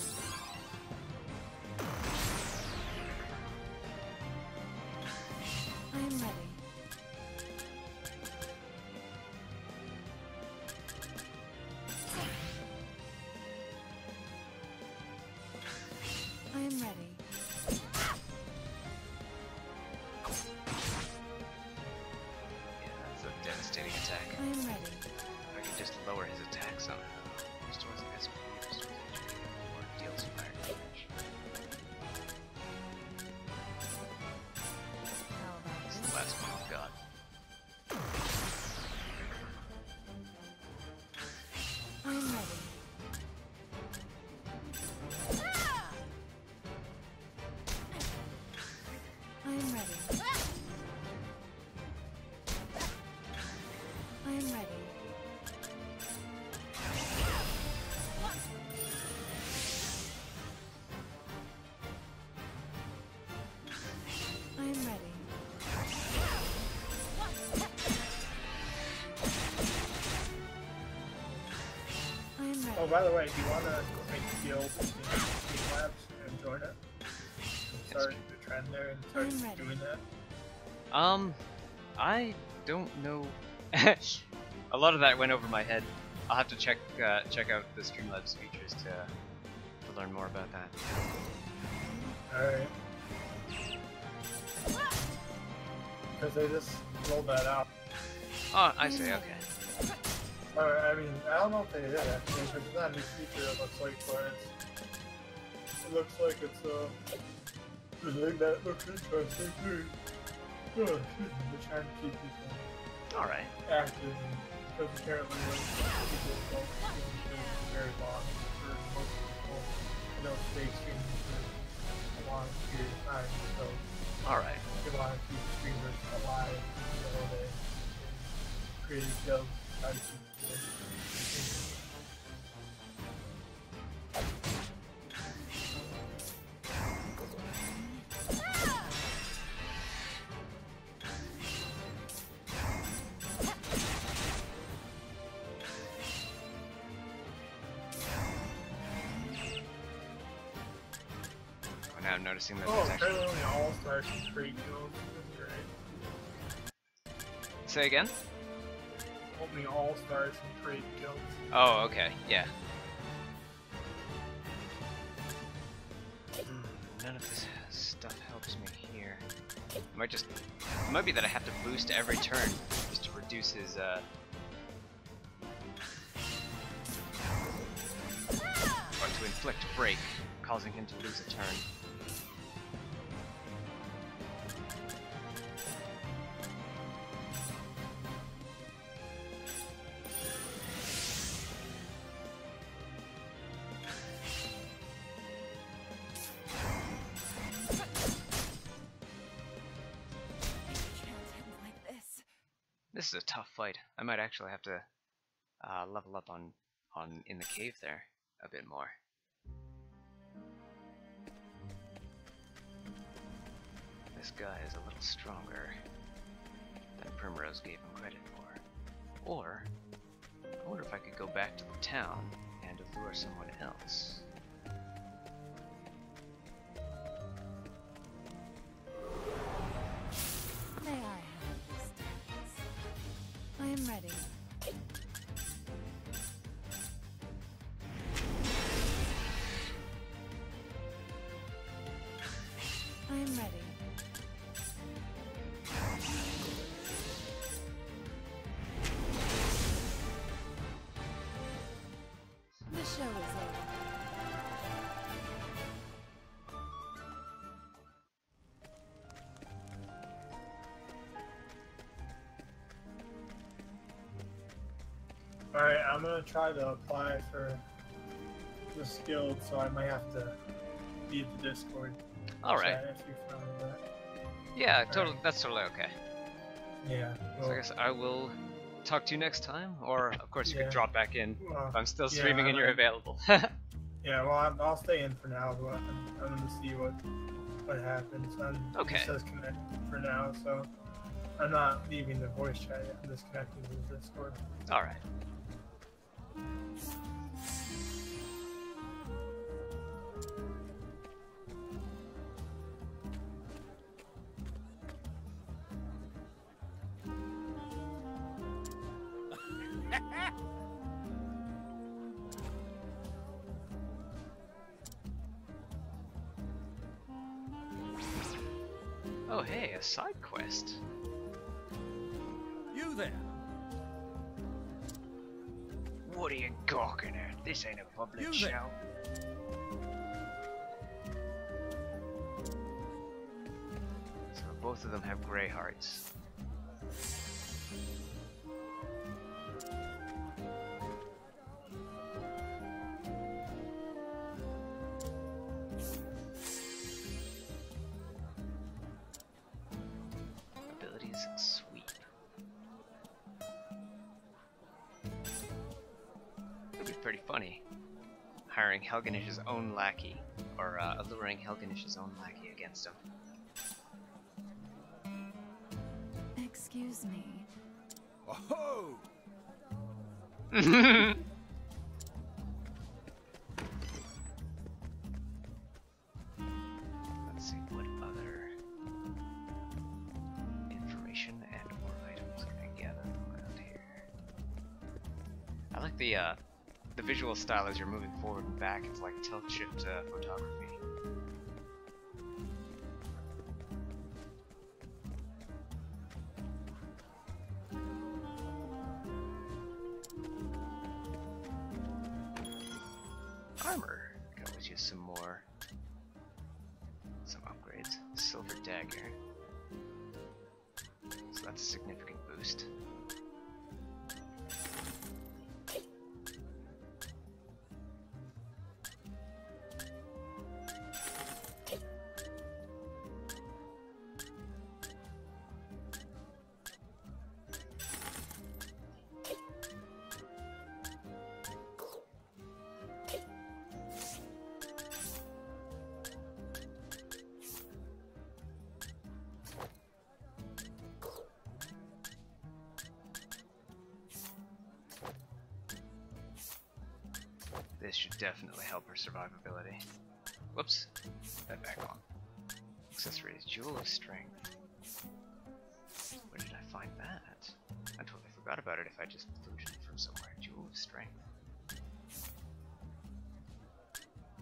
I'm ready. I'm ready. Yeah, that's a devastating attack. I'm ready. I can just lower his attack somehow. Restores SP, restores HP, or deals fire damage. How about That's this? the last one I've got. I'm ready. I'm ready. I'm ready. I'm ready. I'm ready. Oh, by the way, do you want to make a guild in Steam Labs and join it? Start the trend there and start I'm ready. doing that? I don't know. A lot of that went over my head. I'll have to check out the Streamlabs features to learn more about that. Alright. Because they just rolled that out. Oh, I see. Okay. Or, I mean, I don't know if they did actually, because it's not a new feature, it looks like, but it looks like it's the thing that looks interesting too. Oh, excuse me, they're trying to keep people All right. active, because apparently like, people don't stream for very long, for most people, they don't stay streaming for a long period of time, so All right. they want to keep streamers alive, so they create a guild, try to keep them streaming. Oh, now I'm noticing that Oh, there's actually. apparently only all-stars can create guilds. That's right. Say again? Only all-stars can create guilds. Oh, okay. Yeah. None of this stuff helps me here. It might be that I have to boost every turn just to reduce his or to inflict break, causing him to lose a turn. This is a tough fight. I might actually have to level up on in the cave there a bit more. This guy is a little stronger than Primrose gave him credit for. Or, I wonder if I could go back to the town and allure someone else. May I have this dance? I am ready. I am ready. The show is over. Alright, I'm gonna try to apply for this guild, so I might have to leave the Discord. Alright. Chat if you're fine with that. Yeah, totally. That's totally okay. Yeah. So Well, I guess I will talk to you next time, or of course you Yeah. could drop back in well, if I'm still yeah, streaming and you're available. yeah, well, I'll stay in for now, but I'm gonna see what happens. Okay. It says connect for now, so I'm not leaving the voice chat yet. I'm just connecting to the Discord. Alright. Oh hey, a side quest. You there? What are you gawking at? This ain't a public You show. there. So both of them have grey hearts. Abilities sweep. It'd be pretty funny. Hiring Helganish's own lackey, or alluring Helganish's own lackey against him. Excuse me. Oh! Let's see what other information and or items can I gather from around here. I like the visual style as you're moving forward and back. It's like tilt shift photography. Armor. Could always use some more. Some upgrades. Silver dagger. So that's a significant boost. This should definitely help her survivability. Whoops. That back on. Accessories. Jewel of Strength. Where did I find that? I totally forgot about it if I just looted it from somewhere. Jewel of Strength.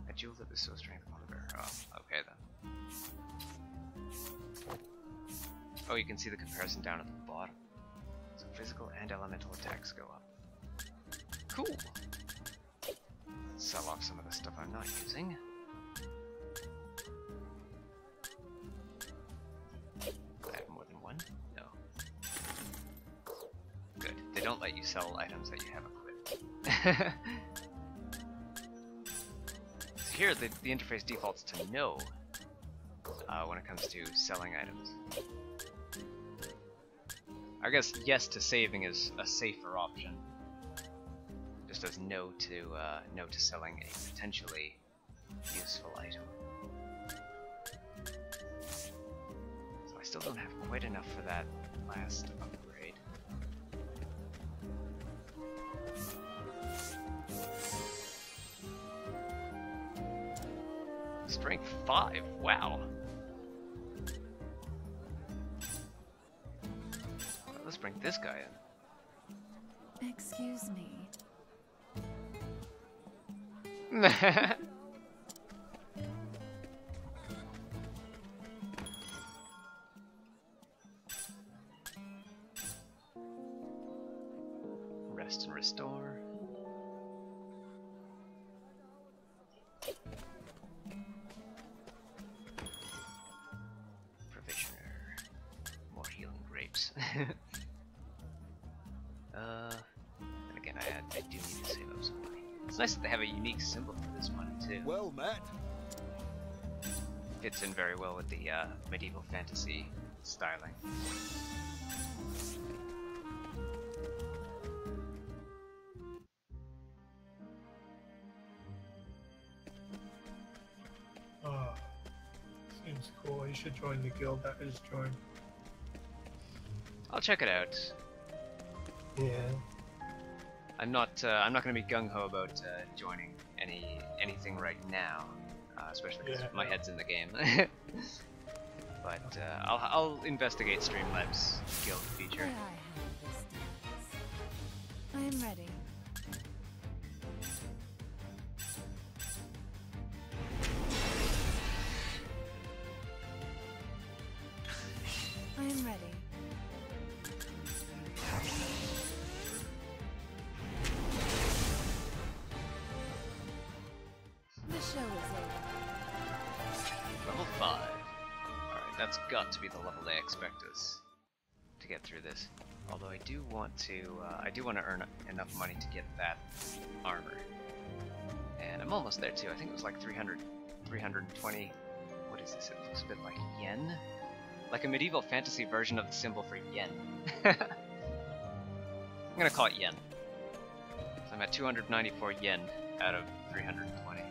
A jewel that bestows strength upon the bearer. Oh, okay then. Oh, you can see the comparison down at the bottom. So physical and elemental attacks go up. Cool! Let's sell off some of the stuff I'm not using. I have more than one? No. Good. They don't let you sell items that you have equipped. So here, the interface defaults to no when it comes to selling items. I guess yes to saving is a safer option. Just as no to selling a potentially useful item. So I still don't have quite enough for that last upgrade. Strength 5, wow. Let's bring this guy in. Excuse me. Rest and restore. Provisioner. More healing grapes. And again, I do need to save up some money. It's nice that they have a unique symbol for this one too. Well met. Fits in very well with the medieval fantasy styling. Oh, seems cool. You should join the guild that is joined. I'll check it out. Yeah. I'm not going to be gung ho about joining anything right now, especially because my head's in the game. But I'll investigate Streamlabs guild feature. I am ready. I am ready. The show is over. Level 5. Alright, that's got to be the level they expect us to get through this. Although I do want to earn enough money to get that armor. And I'm almost there too. I think it was like 320. What is this? It looks a bit like yen? Like a medieval fantasy version of the symbol for yen. I'm gonna call it yen. So I'm at 294 yen out of 320.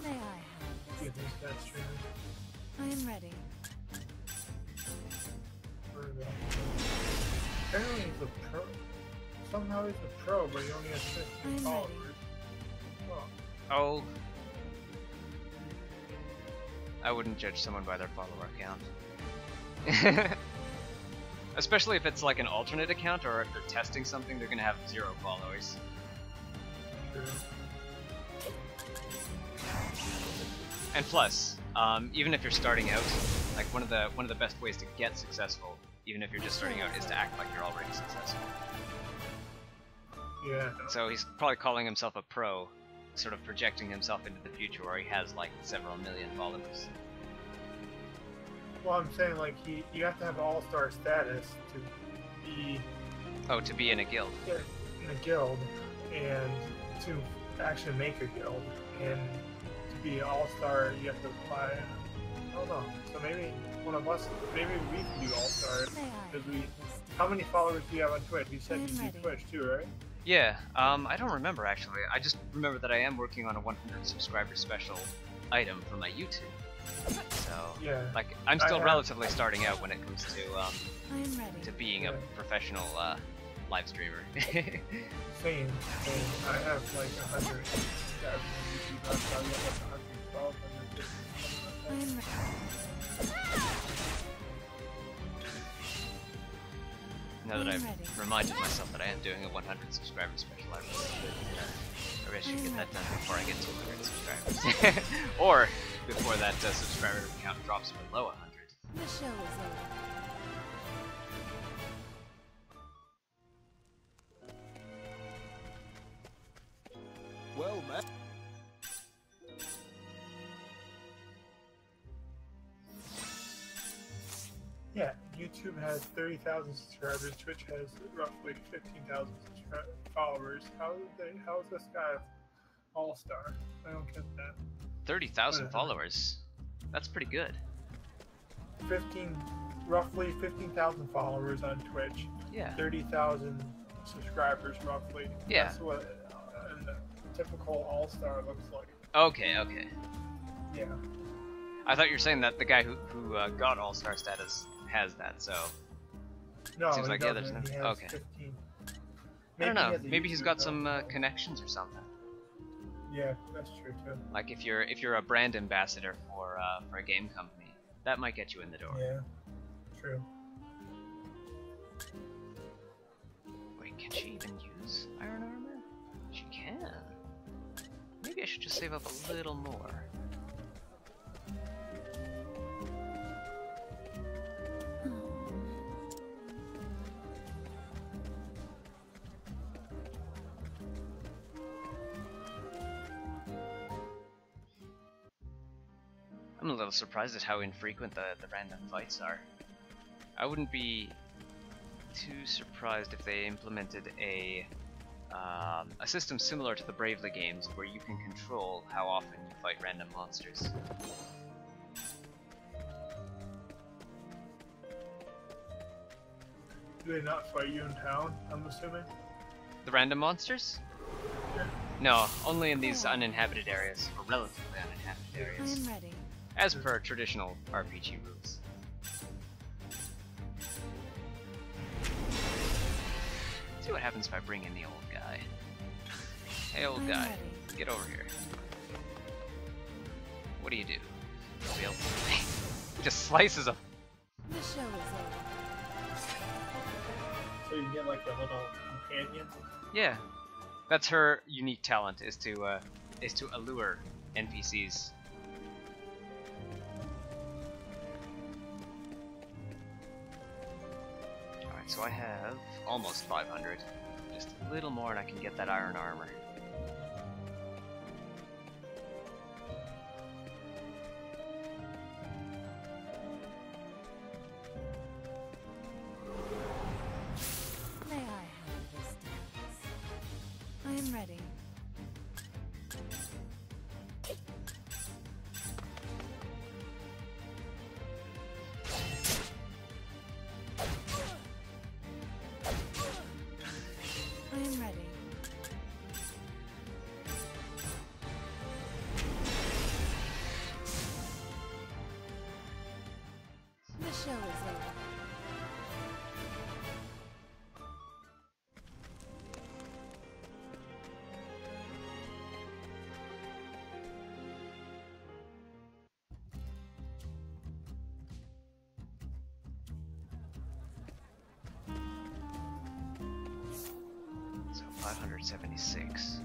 May I have Get this guy streaming. I am ready. Apparently he's a pro. Somehow he's a pro, but he only has 50 I'm followers. ready. Oh. Oh. I wouldn't judge someone by their follower count. Especially if it's like an alternate account, or if they're testing something, they're gonna have 0 followers. True. And plus, even if you're starting out, like one of the best ways to get successful, even if you're just starting out, is to act like you're already successful. Yeah. So he's probably calling himself a pro, sort of projecting himself into the future where he has like several million followers. Well, I'm saying like you have to have all-star status to be Oh, to be in a guild. in a guild, and to actually make a guild, and to be an all-star, you have to apply. I don't know. So maybe one of us, maybe we can do all-stars because we. How many followers do you have on Twitch? You said you do Twitch too, right? Yeah, I don't remember actually. I just remember that I am working on a 100 subscriber special item for my YouTube. So, Yeah. like, I'm still relatively starting out when it comes I am ready. to being a professional live streamer. Same. I have like 100. YouTube. I've probably got like 112, 115. I am ready. Now that I've ready. reminded myself that I am doing a 100 subscriber special, I really should get that done before I get 200 subscribers. Or before that subscriber count drops below 100. The show is over. Well met. Yeah, YouTube YouTube has 30,000 subscribers. Twitch has roughly 15,000 followers. How is this guy all-star? I don't get that. 30,000 followers. That's pretty good. Roughly 15,000 followers on Twitch. Yeah. 30,000 subscribers, roughly. Yeah. That's what a typical all-star looks like. Okay, okay. Yeah. I thought you were saying that the guy who got all-star status has that, so... No, seems like, yeah, there's no... he has Okay. 15. I don't know, he has a maybe he's YouTube got some account. connections or something. Yeah, that's true too. Like if you're a brand ambassador for a game company, that might get you in the door. Yeah, true. Wait, can she even use iron armor? She can. Maybe I should just save up a little more. I'm a little surprised at how infrequent the random fights are. I wouldn't be too surprised if they implemented a system similar to the Bravely games, where you can control how often you fight random monsters. Do they not fight you in town, I'm assuming? The random monsters? Yeah. No, only in these uninhabited areas, or relatively uninhabited areas. I'm ready. As per traditional RPG rules. See what happens if I bring in the old guy. Hey old I'm guy, ready. get over here. What do you do? Real He just slices him. The show is over. So you get like a little companion? Yeah. That's her unique talent, is to allure NPCs. Alright, so I have almost 500. Just a little more and I can get that iron armor. May I have this dance? I am ready. I am ready. The show is over. So 576.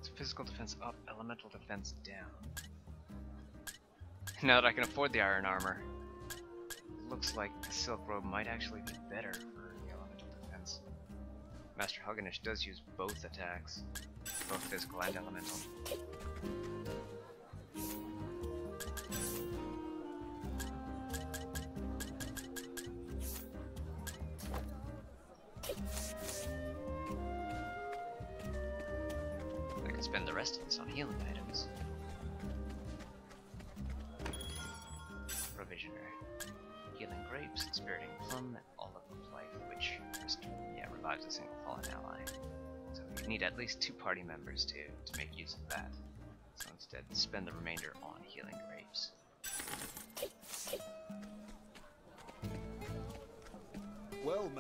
So physical defense up, elemental defense down. Now that I can afford the iron armor, looks like the silk robe might actually be better for the elemental defense. Master Hugginish does use both attacks, both physical and elemental. I could spend the rest of this on healing items. Provisioner. Healing grapes, inspiriting plum, and olive of life, which revives a single fallen ally. So you need at least 2 party members to make use of that. So instead, spend the remainder on healing grapes. Well,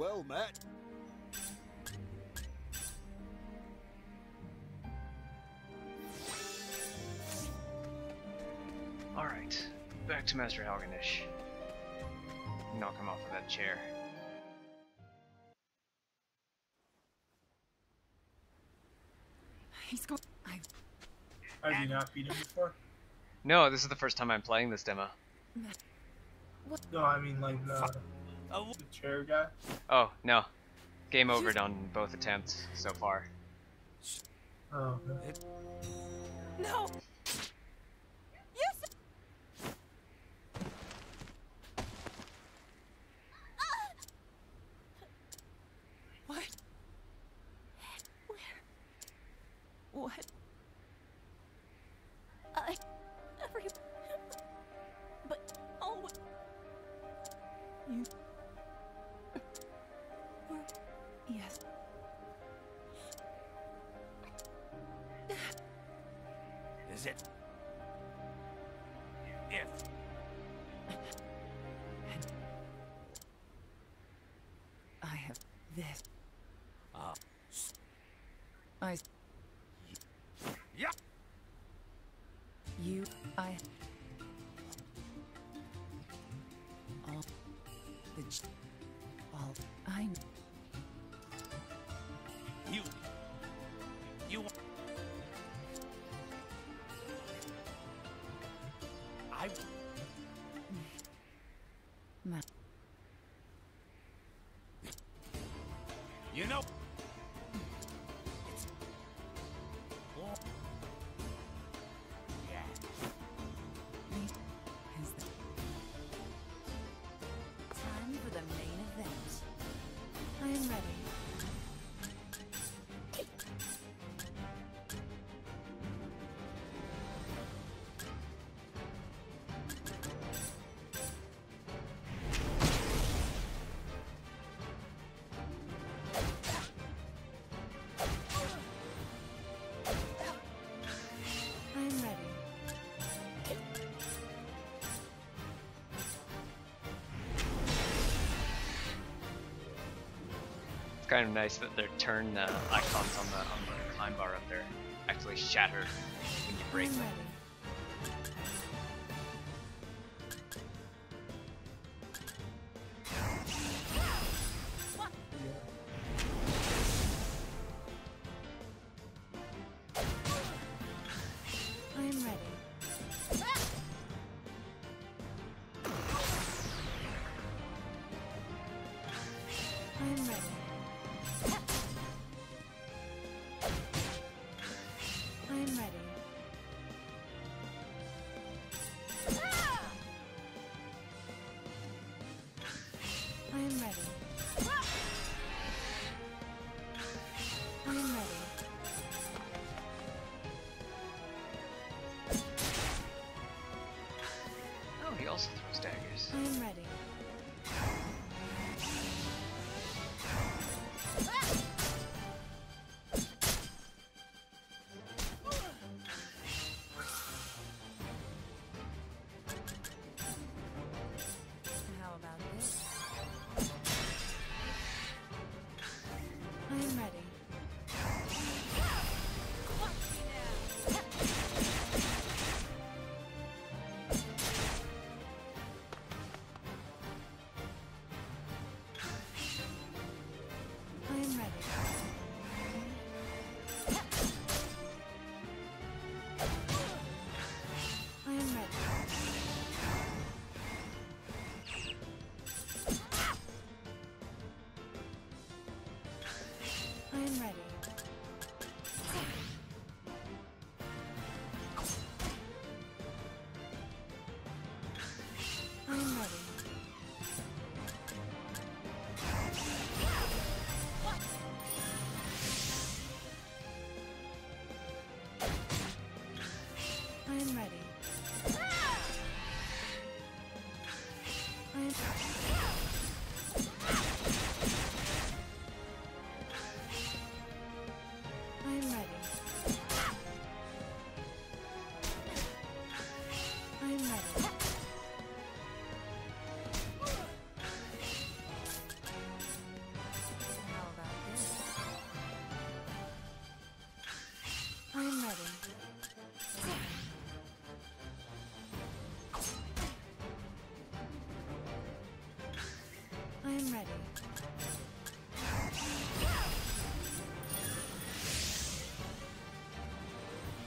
well met. Alright, back to Master Halganish. Knock him off of that chair. He's going. Have you not beat him before? No, this is the first time I'm playing this demo. No, I mean like the chair guy. Oh, no. Game overed on both attempts so far. Oh. No. What? Where? What? But oh, You. Yes. Is it? If. I have this. Uh. I. Yeah. You. I. All. All. I. You. I. Ma. You know. Yeah. Is the time for the main event. I am ready. I am ready. It's kind of nice that their turn icons on the climb bar up there actually shatter when you break I'm them. ready. I am ready. I am ready. I am ready.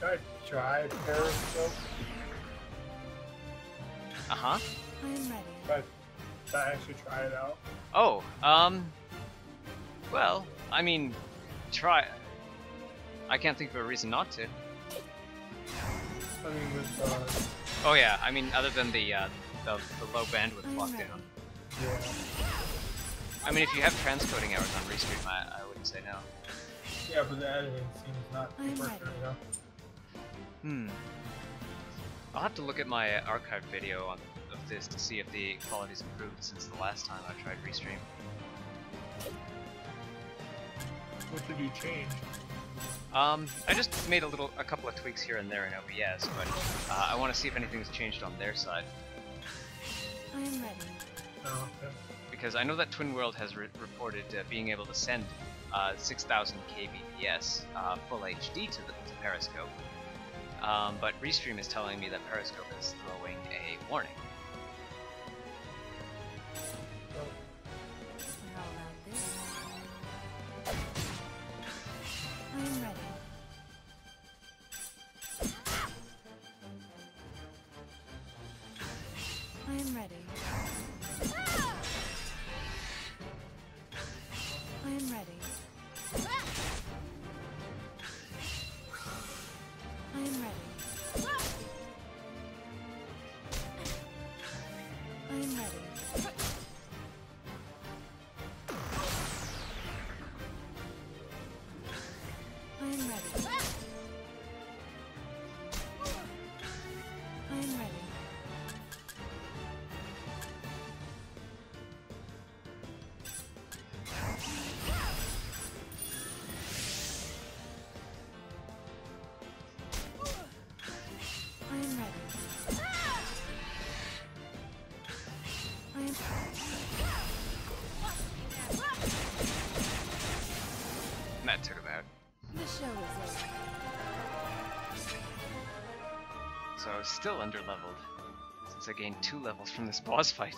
I tried Periscope. Uh-huh. I am ready. But I actually try it out. Oh, well, I mean, try. I can't think of a reason not to. I mean, with Oh yeah, I mean, other than the low bandwidth I am ready. lockdown. yeah, I mean, if you have transcoding hours on Restream, I wouldn't say no. yeah, but the editing seems not to I'm work ready. right now. I'll have to look at my archive video of this to see if the quality's improved since the last time I tried Restream. What did you change? I just made a couple of tweaks here and there in OBS, but I want to see if anything's changed on their side. I am ready. Oh, okay. Because I know that Twin World has reported being able to send 6000 kbps full HD to Periscope, but Restream is telling me that Periscope is throwing a warning. How about this? I am ready. I am ready. I am ready. I am ready. I am ready. I am ready. I am ready. I am ready. I am. And that took about. The show is over. So I was still underleveled, since I gained 2 levels from this boss fight.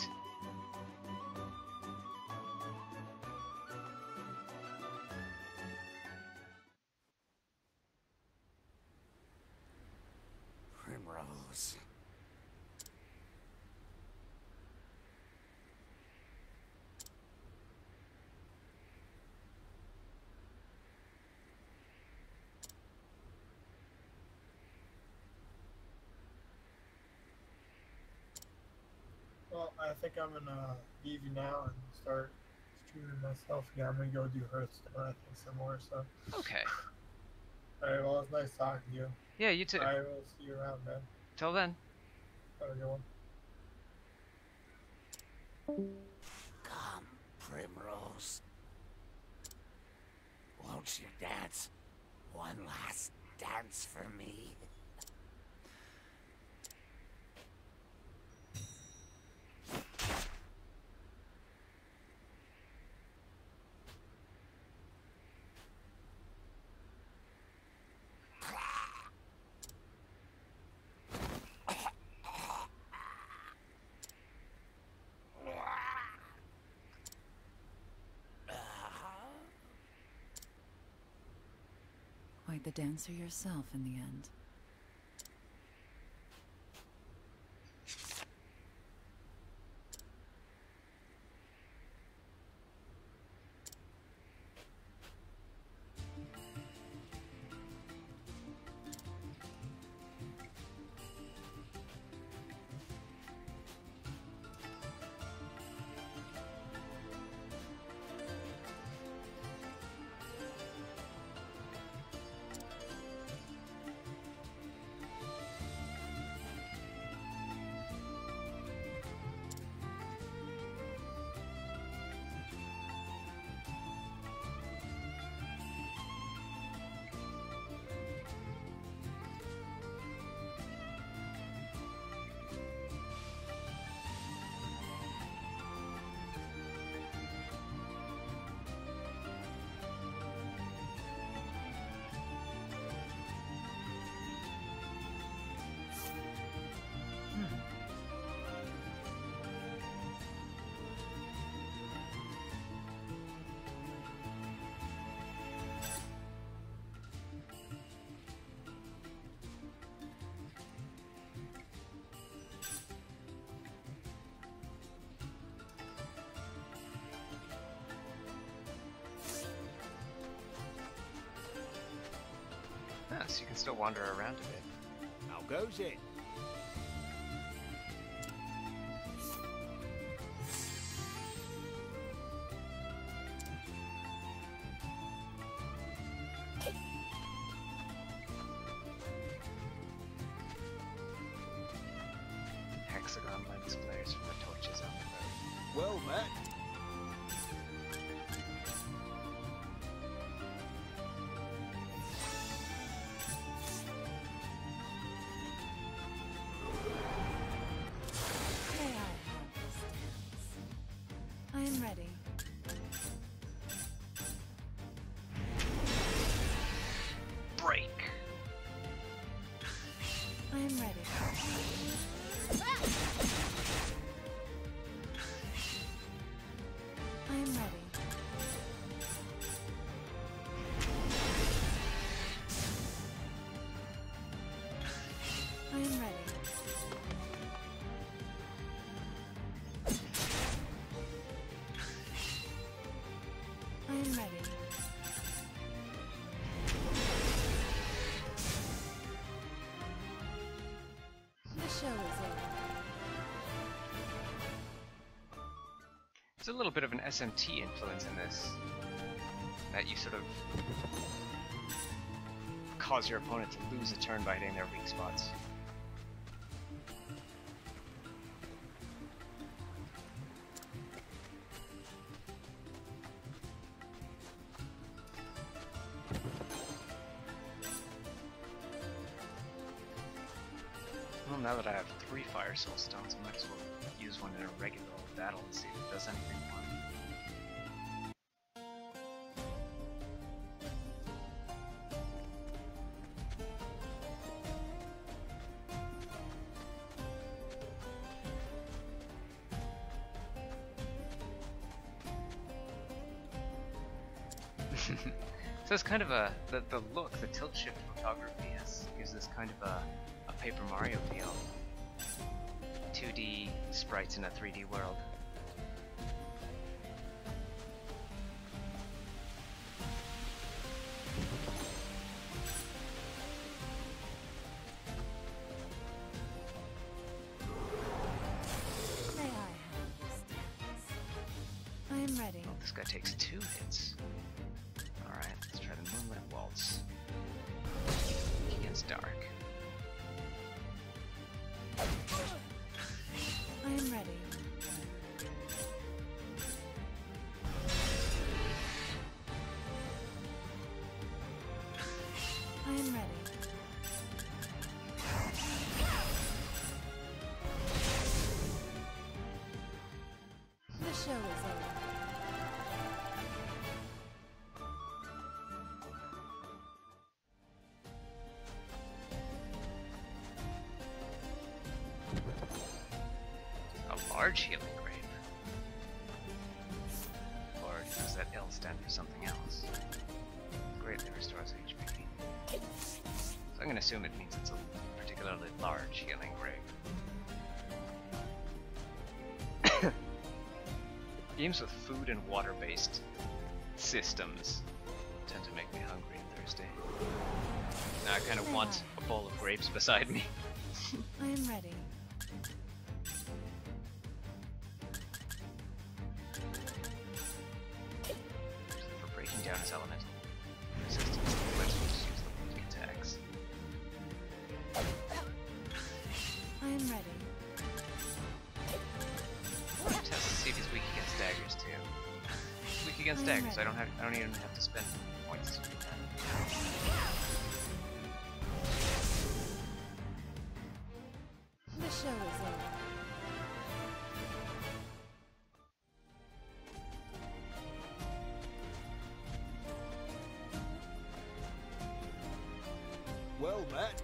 Primrose. Well, I think I'm gonna leave you now and start streaming myself again. I'm gonna go do Hearthstone, I think, some more. So, Okay. alright, well, it's nice talking to you. Yeah, you too. I will see you around, man. Till then. Have a good one. Come, Primrose. Won't you dance? One last dance for me. Quite the dancer yourself in the end. so you can still wander around a bit. How goes it? Hexagon lens flares from the torches on the road. Well met. May I have this dance? I am ready. Break! I am ready. I am ready. I am ready. I am ready. The show is over. There's a little bit of an SMT influence in this. That you sort of cause your opponent to lose a turn by hitting their weak spots. Well, now that I have 3 Fire Soul Stones, I might as well use one in a regular old battle and see if it does anything for me. So it's kind of a the look, the tilt shift photography gives this kind of a Paper Mario feel. 2D sprites in a 3D world. May I have this dance? I am ready. Oh, this guy takes 2 hits. Alright, let's try the Moonlit Waltz. Against Dark. I am ready. I am ready. The show is over. A large healing grave. Or does that L stand for something else? Greatly restores HP. So I'm gonna assume it means it's a particularly large healing grave. Games with food and water-based systems tend to make me hungry and thirsty. Now I kind of want a bowl of grapes beside me. I am ready. For breaking down his elemental resistance, let's just use the weak attacks. I am ready. Test to see if he's weak against daggers too. He's weak against daggers, so I don't even have to spend points to do that. The show is over. Well met.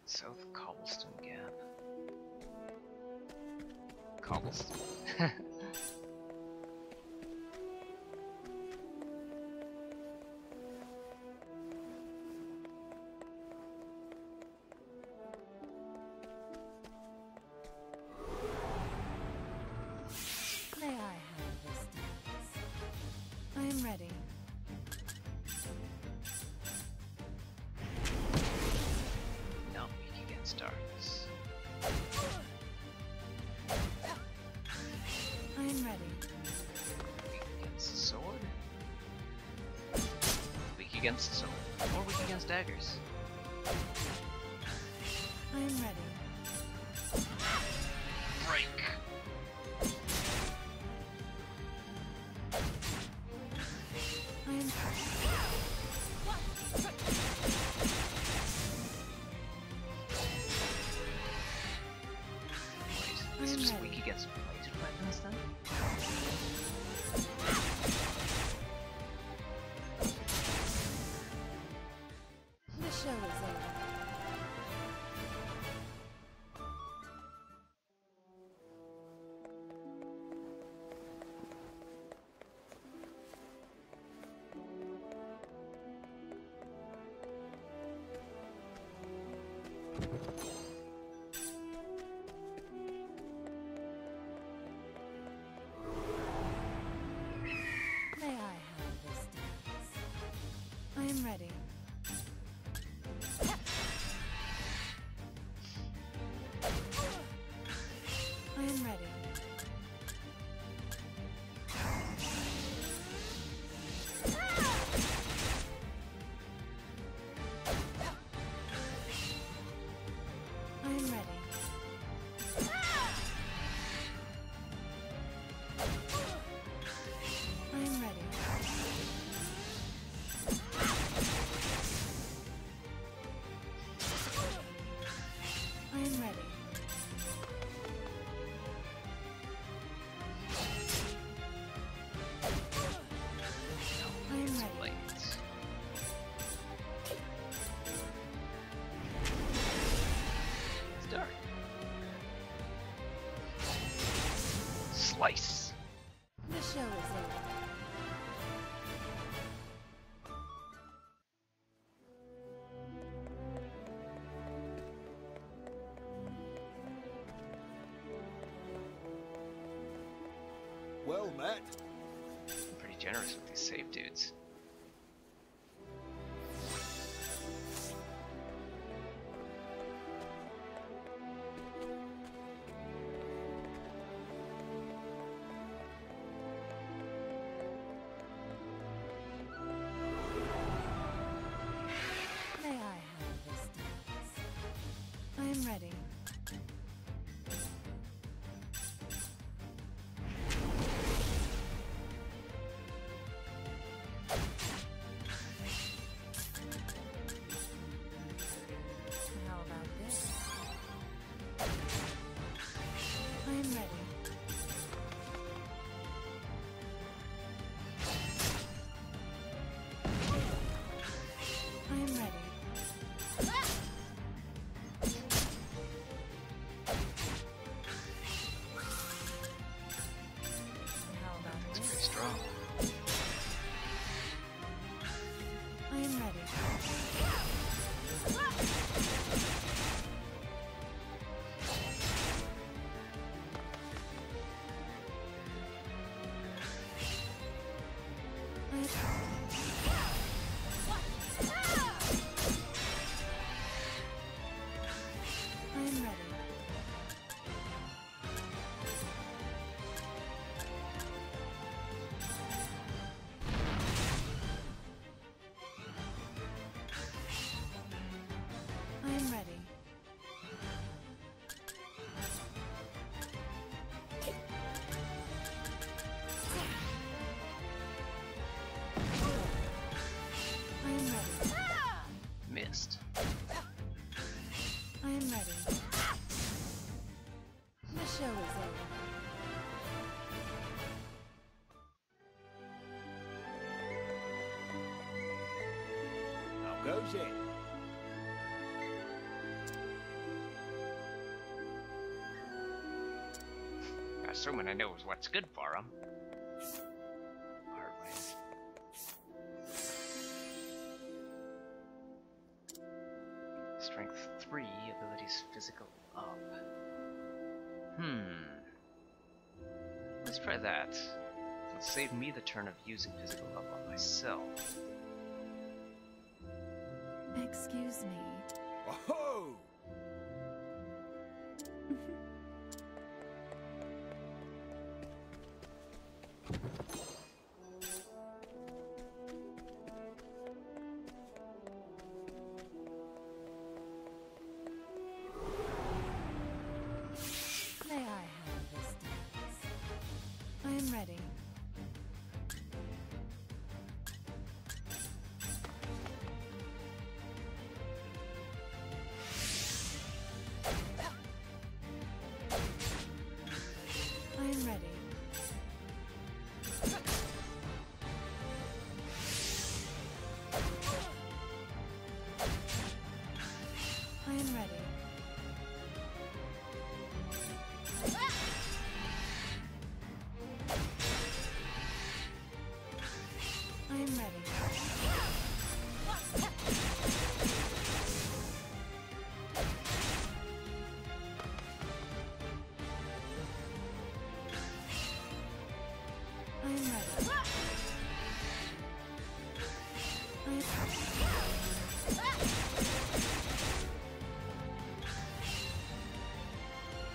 South Cobblestone Gap. Cobblestone. against sword, or weak against daggers. I am ready. Break! I am Wait, this is just weak against laser weapons then? The show is over. May I have this dance? I am ready. I am ready. I am ready. I am ready. I am ready. I am It's ready. late. It's dark. Slice! The show is over. Well met. I'm pretty generous with these save dudes. May I have this dance? I am ready. How about this? I am ready. I am ready. How about It's this? pretty strong. I am ready. I am ready. I am ready. I am ready. Missed. I am ready. The show is over. How goes it? Assuming I knows what's good for him. Heartland. Strength 3, abilities physical up. Let's try that. It'll save me the turn of using physical up on myself. Excuse me. Oh!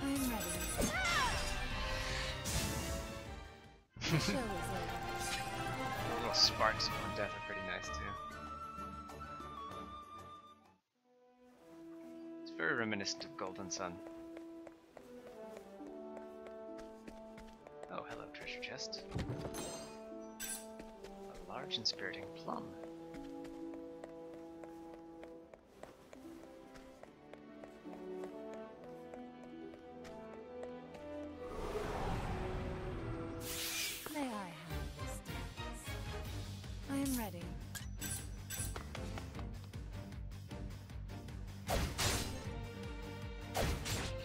I'm ready. The show is over. The little sparks upon death are pretty nice too. It's very reminiscent of Golden Sun. Oh, hello, treasure chest. A large inspiriting plum. May I have this dance? I am ready.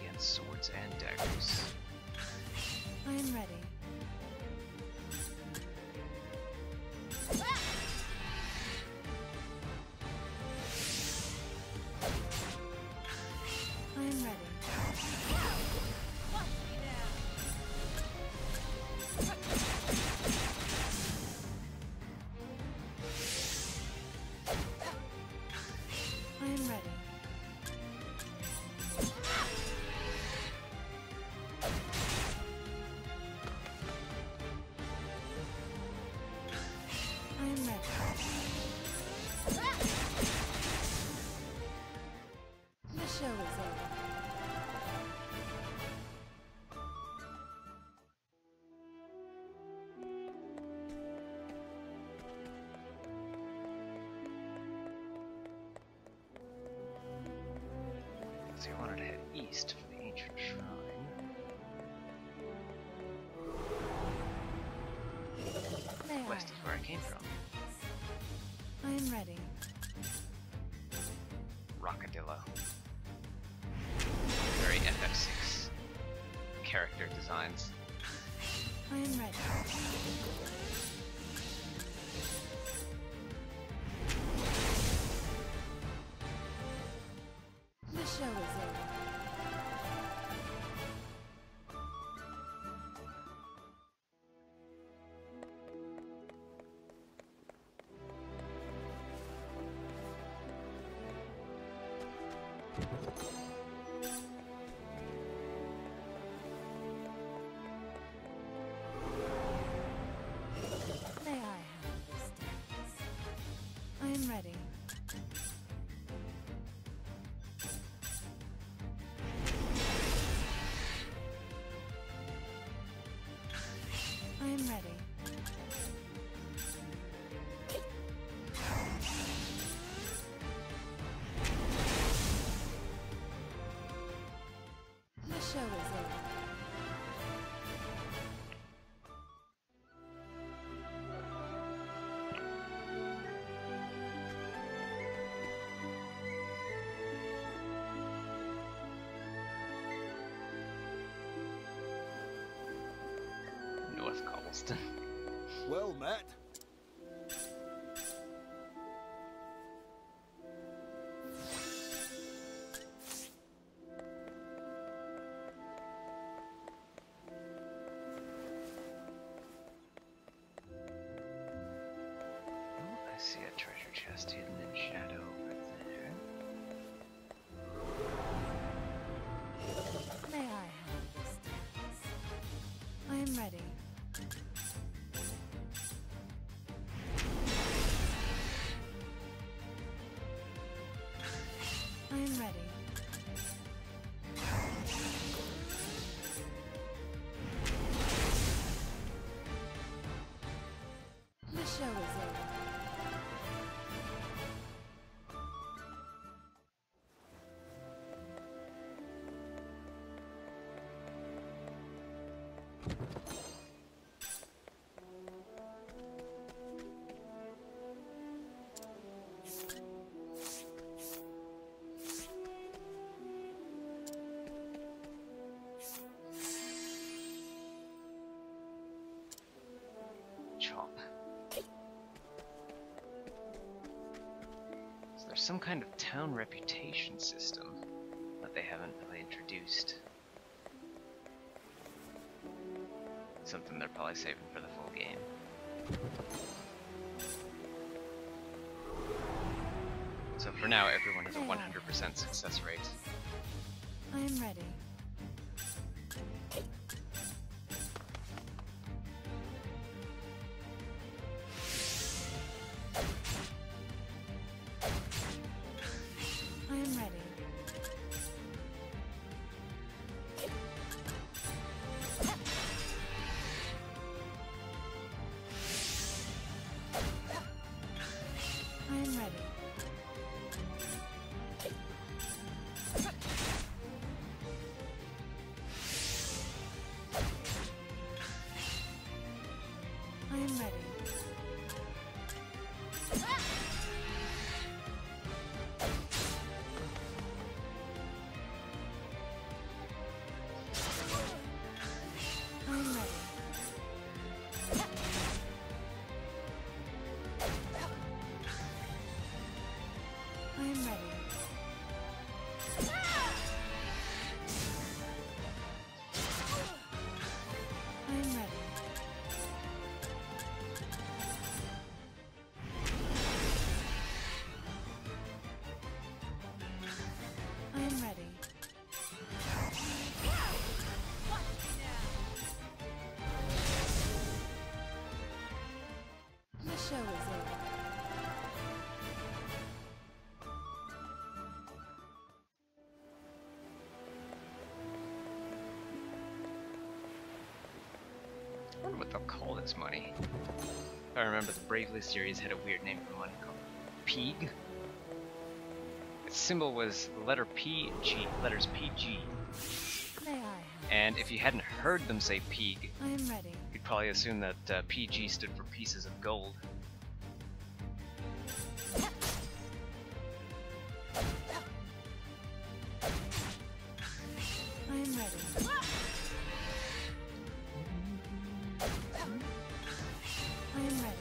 Against swords and daggers. I am ready. I am ready. I am ready. I am ready. The show is over. So I wanted to head east for the ancient shrine. May I West is where I came from. I am ready. Rockadillo. Very FF6 character designs. I am ready. The show is over. May I have this dance? I am ready. I am ready. The show is over. North Cobbleston. Well met. Oh, I see a treasure chest hidden in shadow over there. May I have this dance? I am ready. I am ready. The show is over. Chop. So there's some kind of town reputation system that they haven't really introduced. Something they're probably saving for the full game. So for now, everyone has a 100% success rate. I am ready. I am ready. I am ready. I am ready. I am ready. I am ready. I am ready. I am ready. The show is over. I wonder what they'll call this money. If I remember, the Bravely series had a weird name for money called Peeg. Its symbol was the letter PG, letters PG. May I have? And if you hadn't heard them say Peeg, I am ready. you'd probably assume that PG stood for pieces of gold. I am ready. I am ready.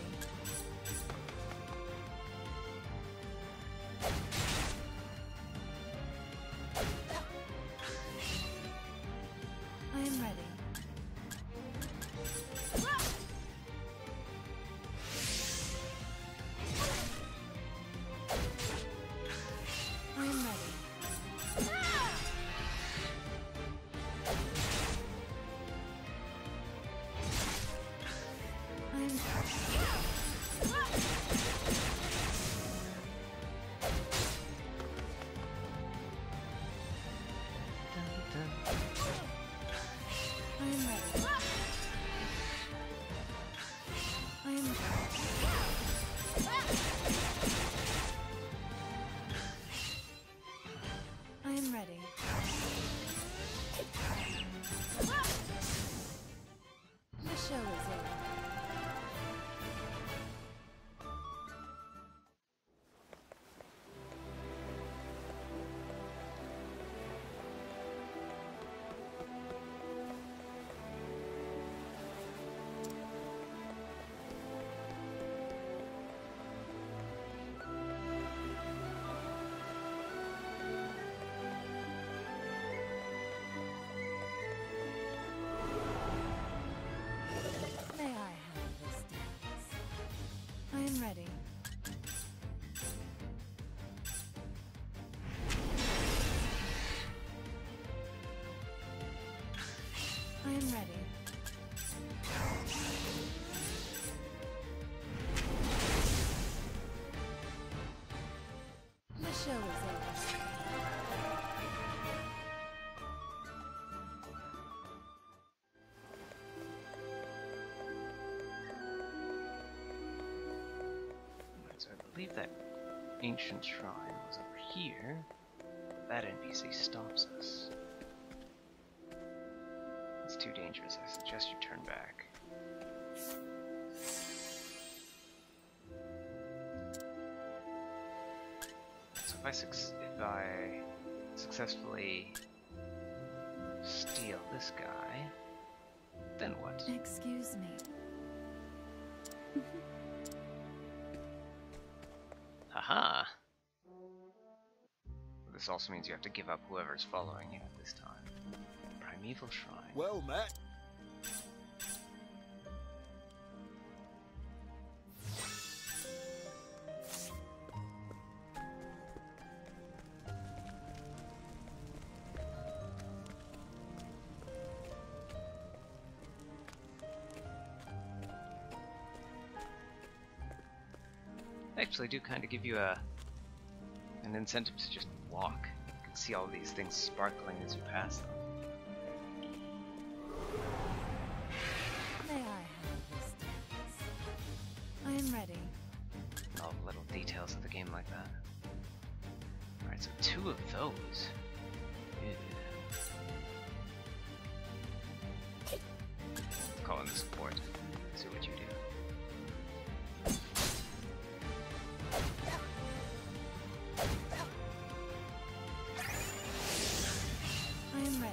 I am ready. I am ready. I am I am ready. I am I am ready. The show is over. May I have this dance? I am ready. I am ready. The show is over. So I believe that ancient shrine was over here. That NPC stops us. It's too dangerous. I suggest you turn back. So if I successfully steal this guy, then what? Excuse me. Haha! This also means you have to give up whoever's following you at this time. Primeval Shrine. Well met. actually do kind of give you an incentive to just walk. You can see all these things sparkling as you pass them. May I have this dance? I am ready. All the little details of the game like that. Alright, so 2 of those. Yeah. Call in the support. See what you do. I am ready.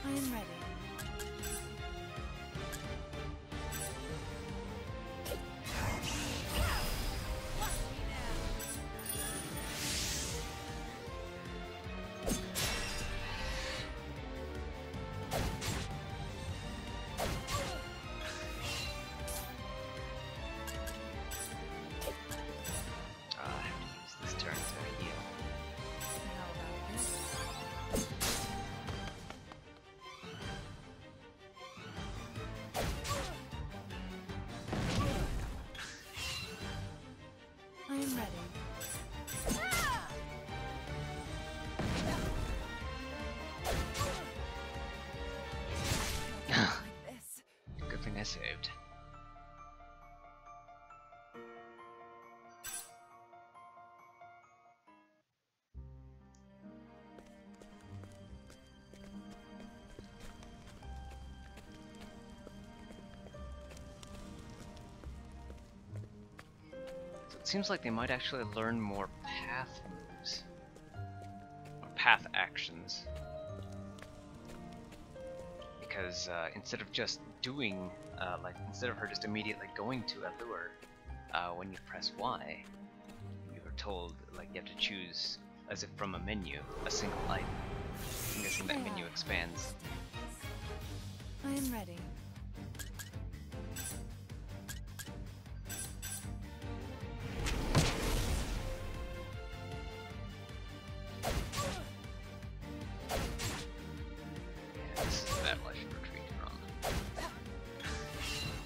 I am ready. I have to use this turn to heal. How about this? I am ready. Like this. Good thing I saved. So it seems like they might actually learn more path moves. Or path actions. Because instead of just doing, instead of her just immediately going to a lure, when you press Y, you are told, like, you have to choose, as if from a menu, a single item. I'm guessing that menu expands. I am ready. Yeah, this is that much to retreat from.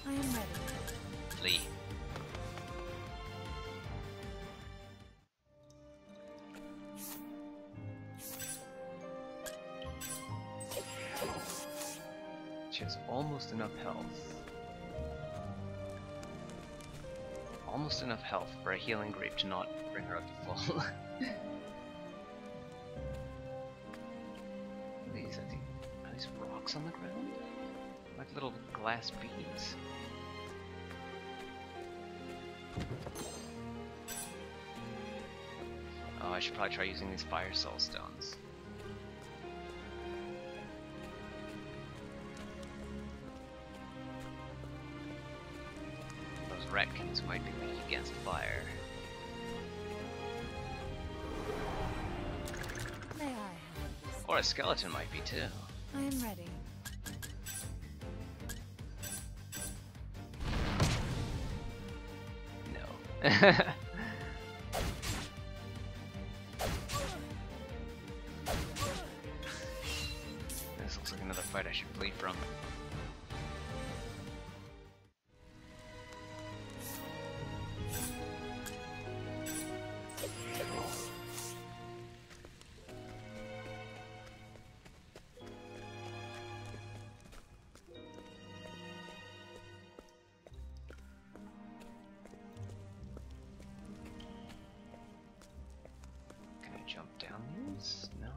I am ready. Flee. She has almost enough health. Almost enough health for a healing grape to not bring her up to full. These, I think, are these rocks on the ground? Like little glass beads. Oh, I should probably try using these fire soul stones. Those ratkins might be weak against fire. May I have this? Or a skeleton might be too. I am ready. No. This looks like another fight I should flee from. Can I jump down these? No.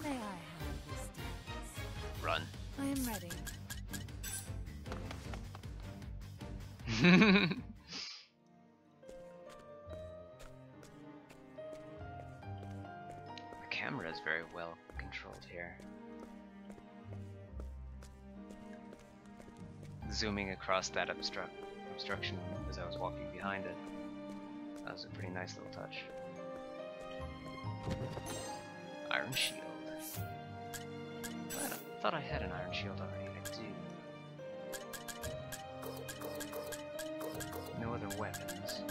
May I have this dance? Run. I am ready. The camera is very well controlled here. Zooming across that obstruction as I was walking behind it. That was a pretty nice little touch. Iron shield. I thought I had an iron shield already. I do. No other weapons.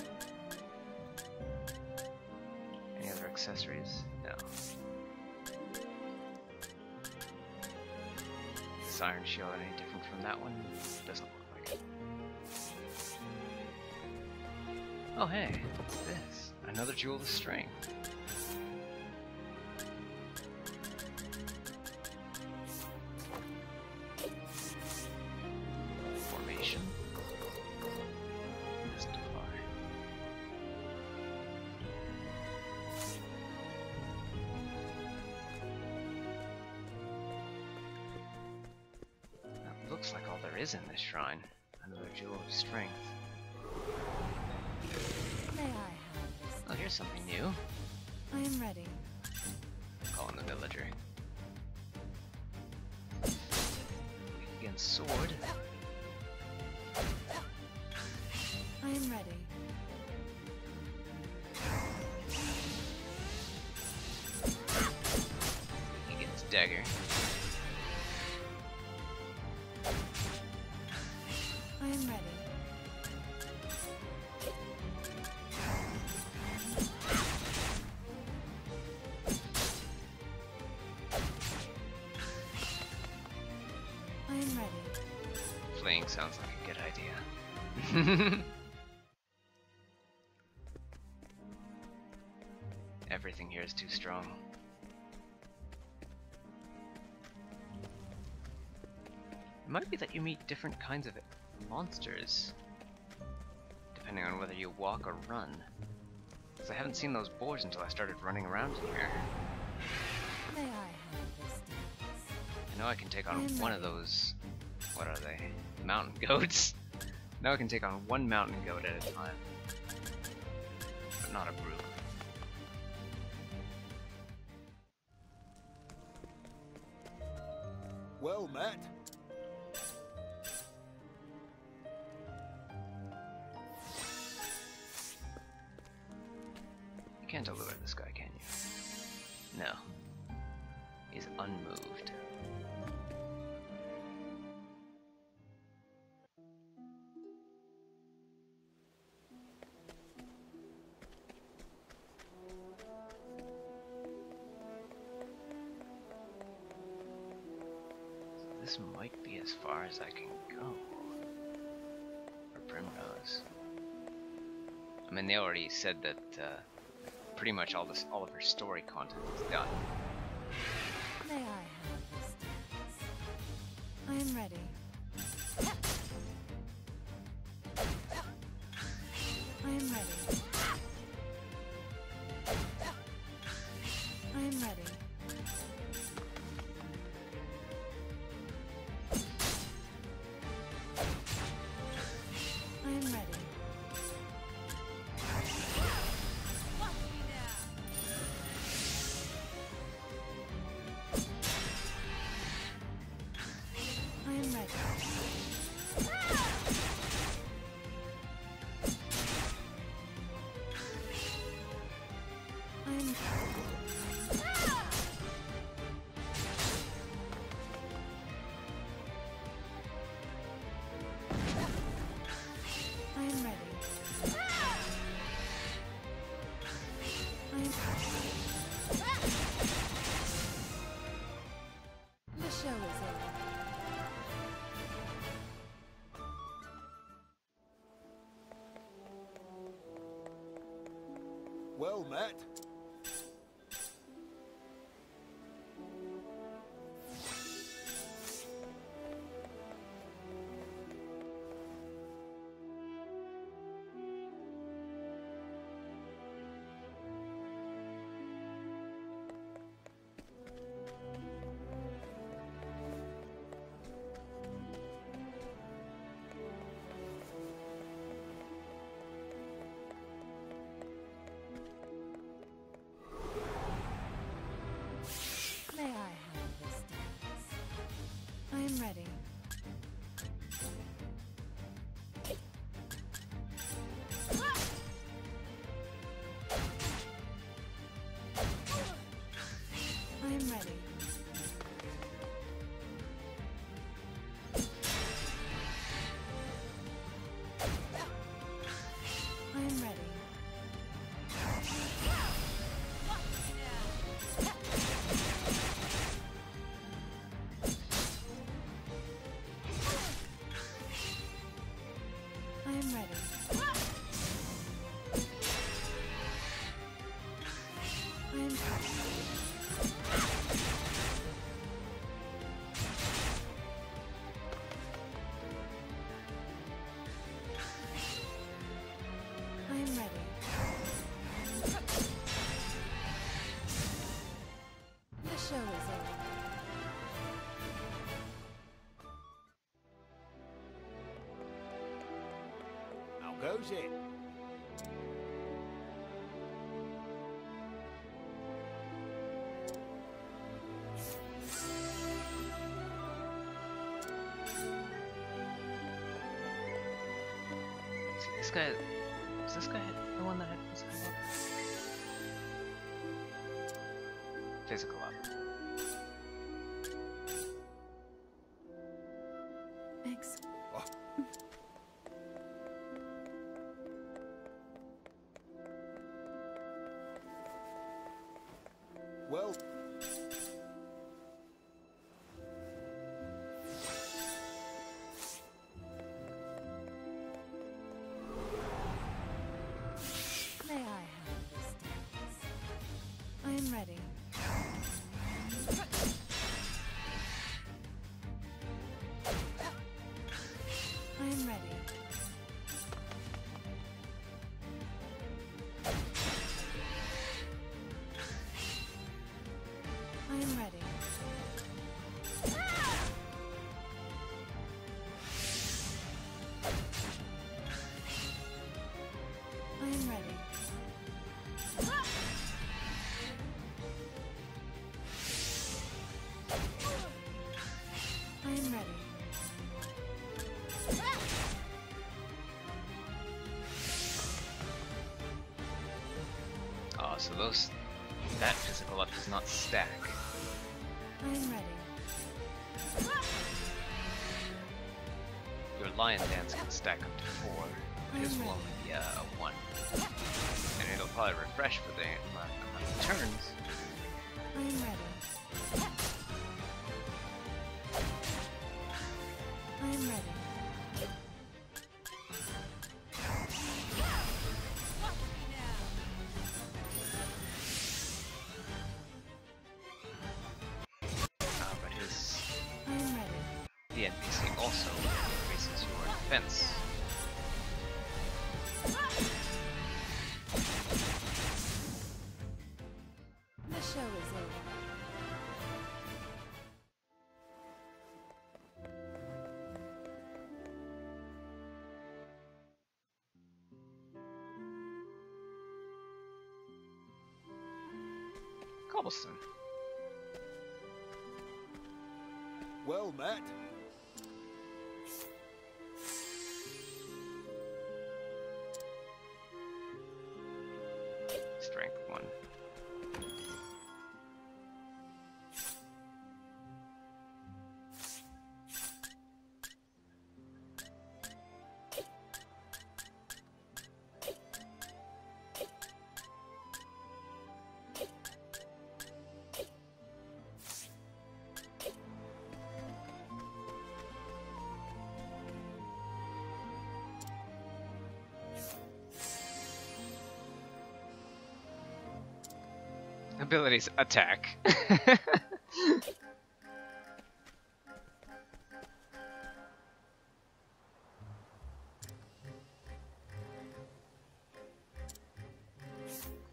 Any other accessories? No. Is iron shield any different from that one? Doesn't look like it. Oh hey, what's this? Another jewel of strength. Formation. Mystify. That looks like all there is in this shrine. Another jewel of strength. May I have this? Oh, here's something new. I am ready. Calling the villager. Weak against sword. I am ready. Weak against dagger. I am ready. I am ready. Fleeing sounds like a good idea. Everything here is too strong. It might be that you meet different kinds of monsters, depending on whether you walk or run. Because I haven't seen those boars until I started running around here. May I have this dance? I know I can take on one of those, what are they, mountain goats? Now I can take on one mountain goat at a time, but not a brute. Well met. You can't allure this guy, can you? No. He's unmoved. This might be as far as I can go. For Primrose. I mean, they already said that pretty much all of her story content is done. May I have this dance? I am ready. I am ready. I am ready. I am ready. I am ready. I am I am ready. I am The show is over. Well met. I'm ready. The show is over. How goes it? See, this guy. Is this guy the one that had physical up? Physical up. Thanks. Well, May I have this dance? I am ready. I am ready. I am ready. I am ready. I am ready. Oh, so that physical up does not stack. I am ready. Your lion dance can stack up to 4. His will only be a 1. And it'll probably refresh for the amount of turns. I am ready. I am ready. But I am ready. the NPC also increases your defense. The show is over. Cobblestone. well met. Strength 1. Abilities attack.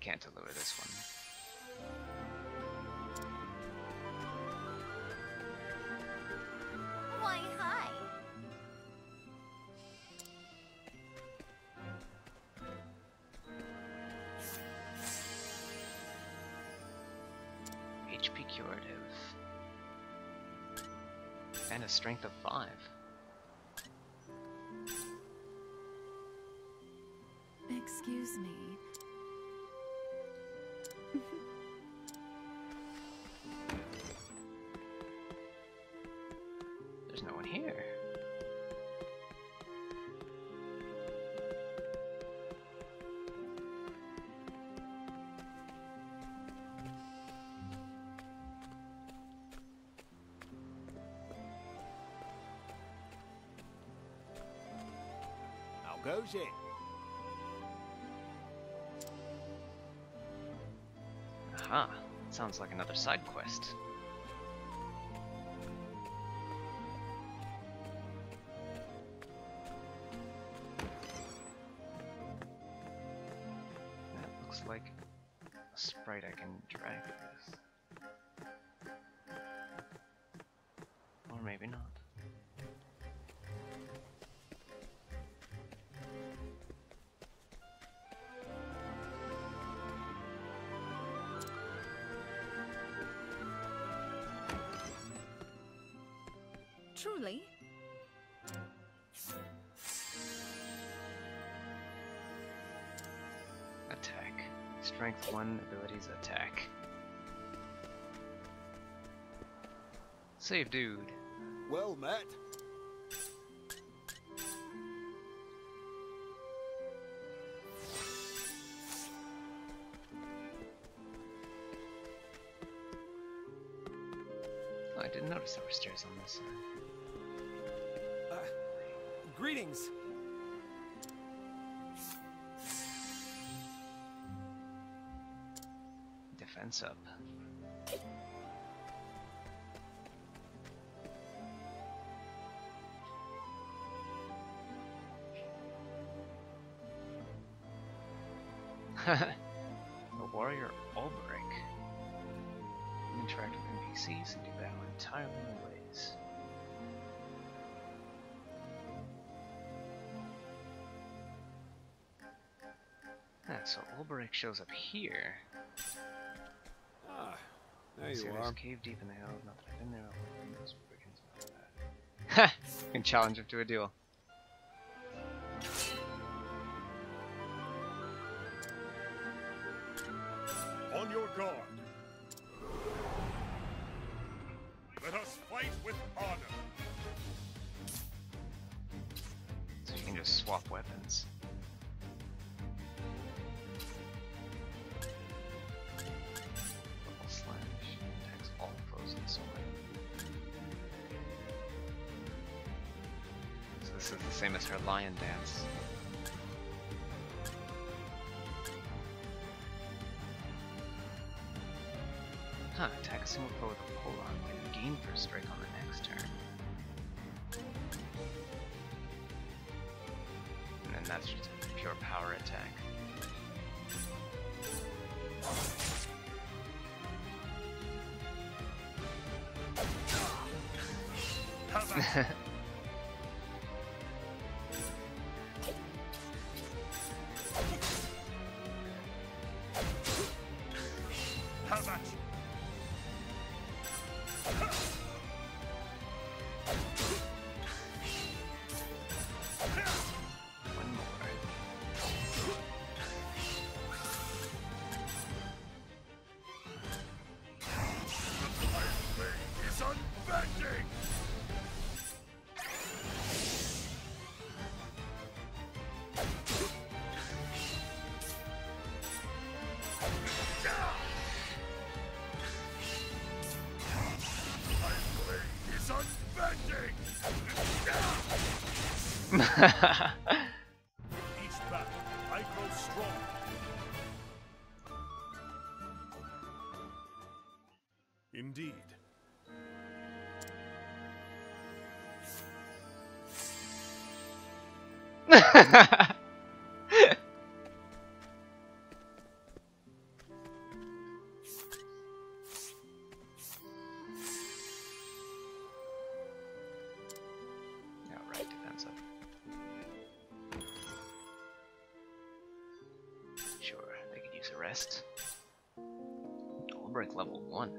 Can't deliver this one. Why, hi. HP curative. And a strength of 5. Excuse me. There's no one here. How goes it? Ah, sounds like another side quest. That looks like a sprite I can drag with. Or maybe not. Truly? Attack. Strength 1, abilities attack. Save dude. Well met. Oh, I didn't notice there were stairs on this side. Greetings. Defense up. The warrior Ulbrich. You interact with NPCs and do battle entirely new ways. So Ulbrich shows up here. Ah, there See, you there's are. a cave deep in the hills. Not that I've been there. Those brigands about that. Ha! You can challenge him to a duel. On your guard. Let us fight with honor. So you can just swap weapons. Double slash attacks all foes in sword. So this is the same as her lion dance. Huh, attack a single foe with a pull-on. Can gain first strike on the next turn. And then that's just a pure power attack. How much? One more. My blade is unbending! My blade is unbending! Each battle, I grow stronger. Indeed. Yeah, right, defense up. Sure, they could use a rest. Ulbrich level 1.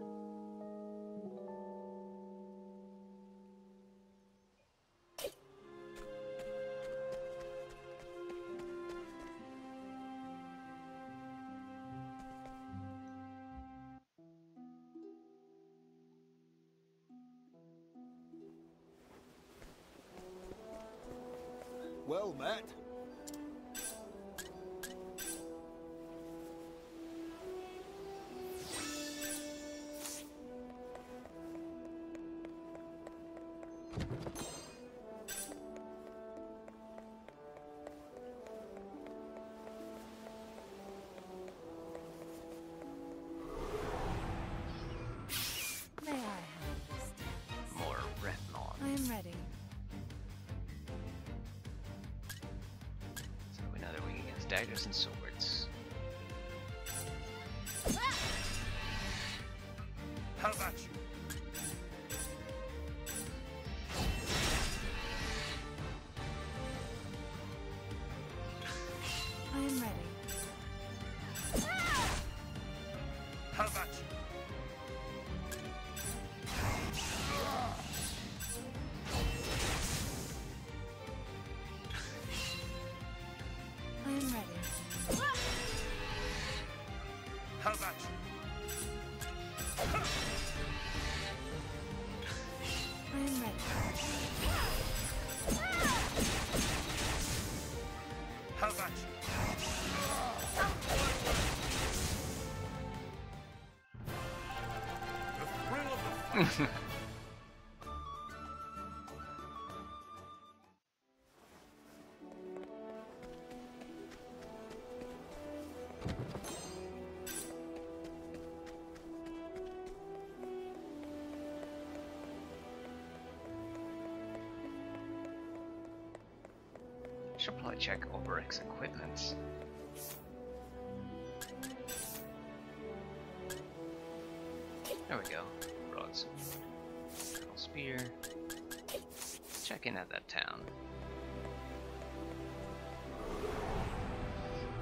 Well met. daggers and swords. How about you? I am ready. How about you? I am ready. How about you? I am ready. How about you? The thrill of the fight. Should probably check Oberic's equipment. There we go. Broadsword. Little spear. Check in at that town.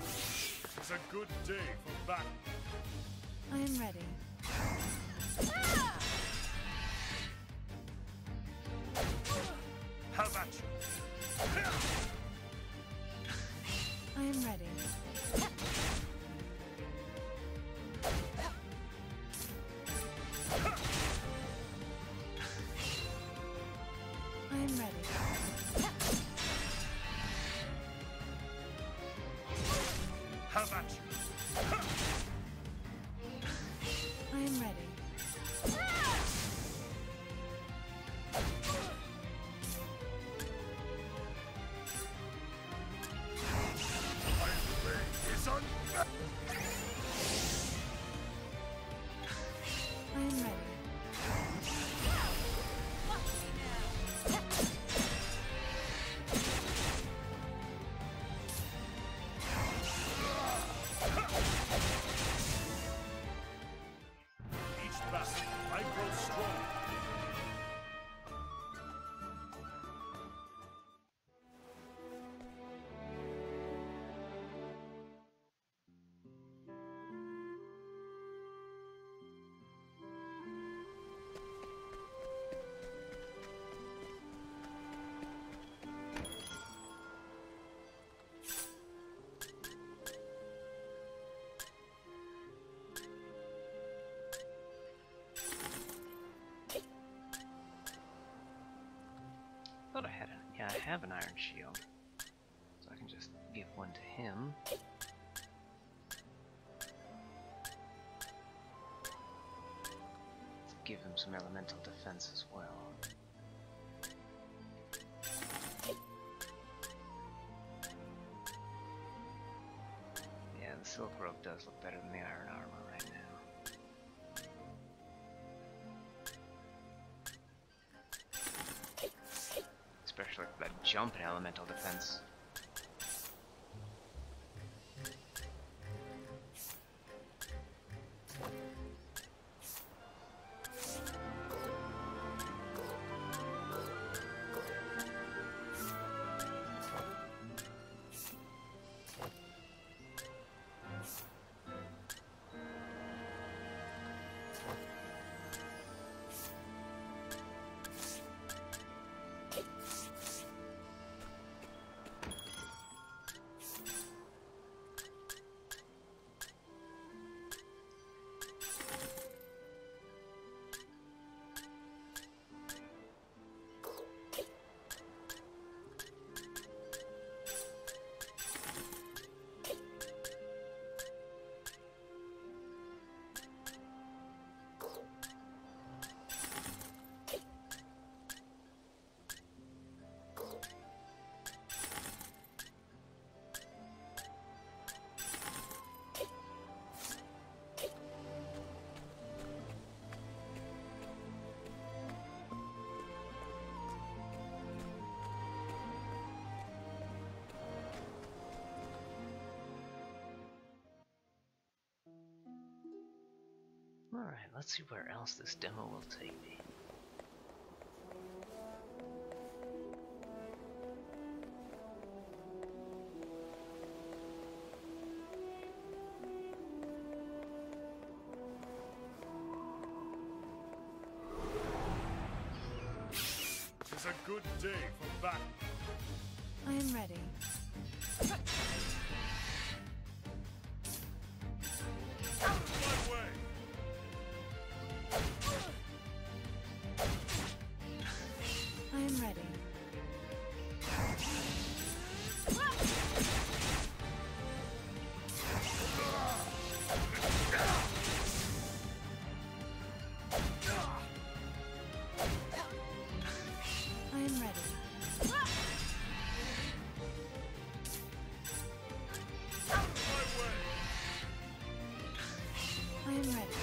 It's a good day for battle. I am ready. How about you? I am ready. I am ready. How about you? I am ready. My way is unbound. I am ready. Each battle, I grow stronger. Thought I had a, yeah, I have an iron shield. So I can just give one to him. Give him some elemental defense as well. Yeah, the silk robe does look better than the iron armor right now. Especially with that jump in elemental defense. Alright, let's see where else this demo will take me. It's a good day for battle. I am ready. Out of my way! I am ready. I am ready. Out of my way! I am ready.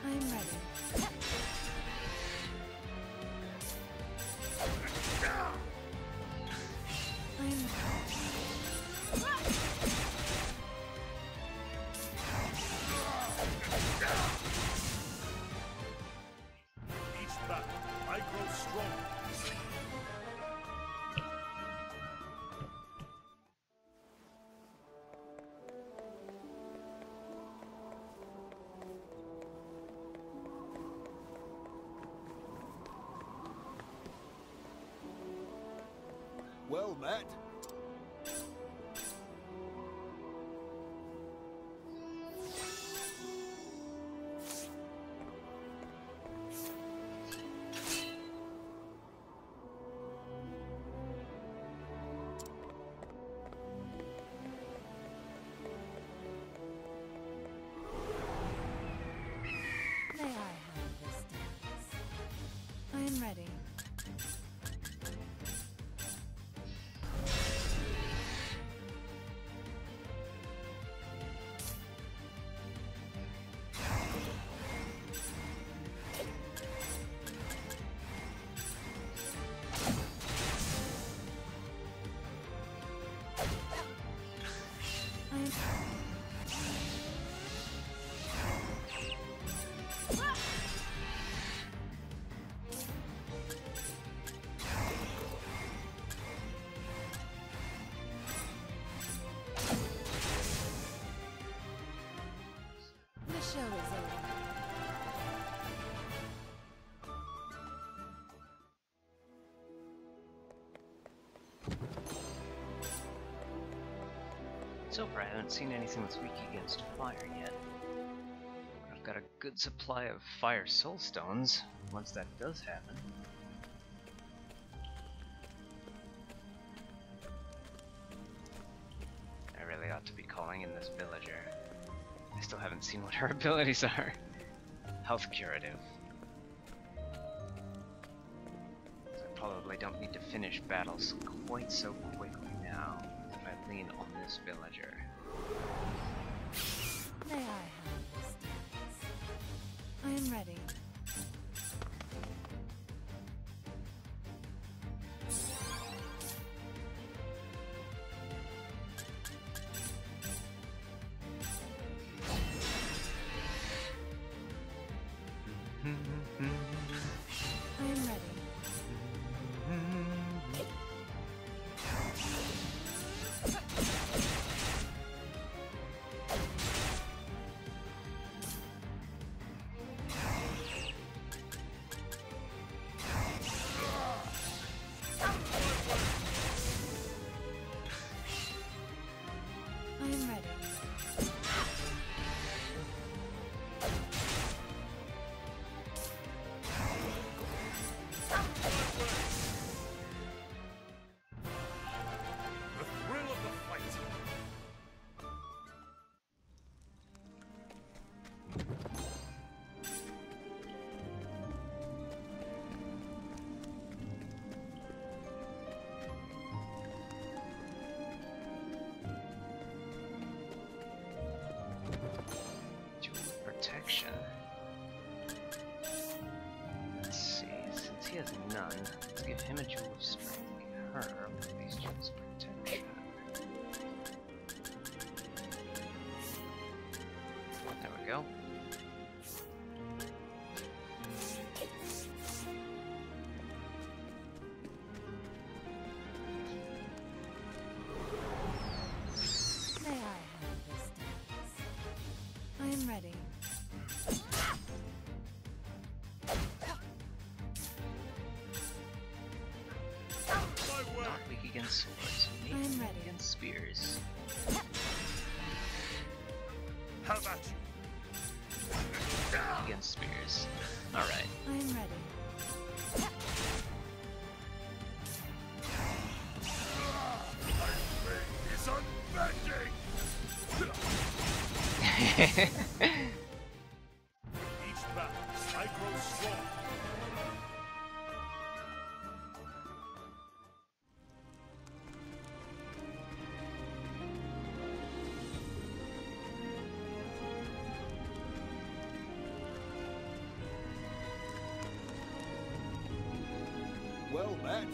I am ready. I am ready. Each battle, I grow stronger. Well met. May I have this dance? I am ready. I am The show is over. So far, I haven't seen anything that's weak against fire yet. I've got a good supply of fire soul stones once that does happen. I really ought to be calling in this villager. I still haven't seen what her abilities are. Health curative. So I probably don't need to finish battles quite so quickly now if I lean on this villager. May I have this dance? I am ready. I am ready. Jewel of Strength. Her with these jewels of protection. There we go. May I have this dance? I am ready. Not weak against swords, I'm weak ready. against spears. How about you? Weak against spears. Alright. I am ready. Is unbending! Each battle, I grow strong. Well met.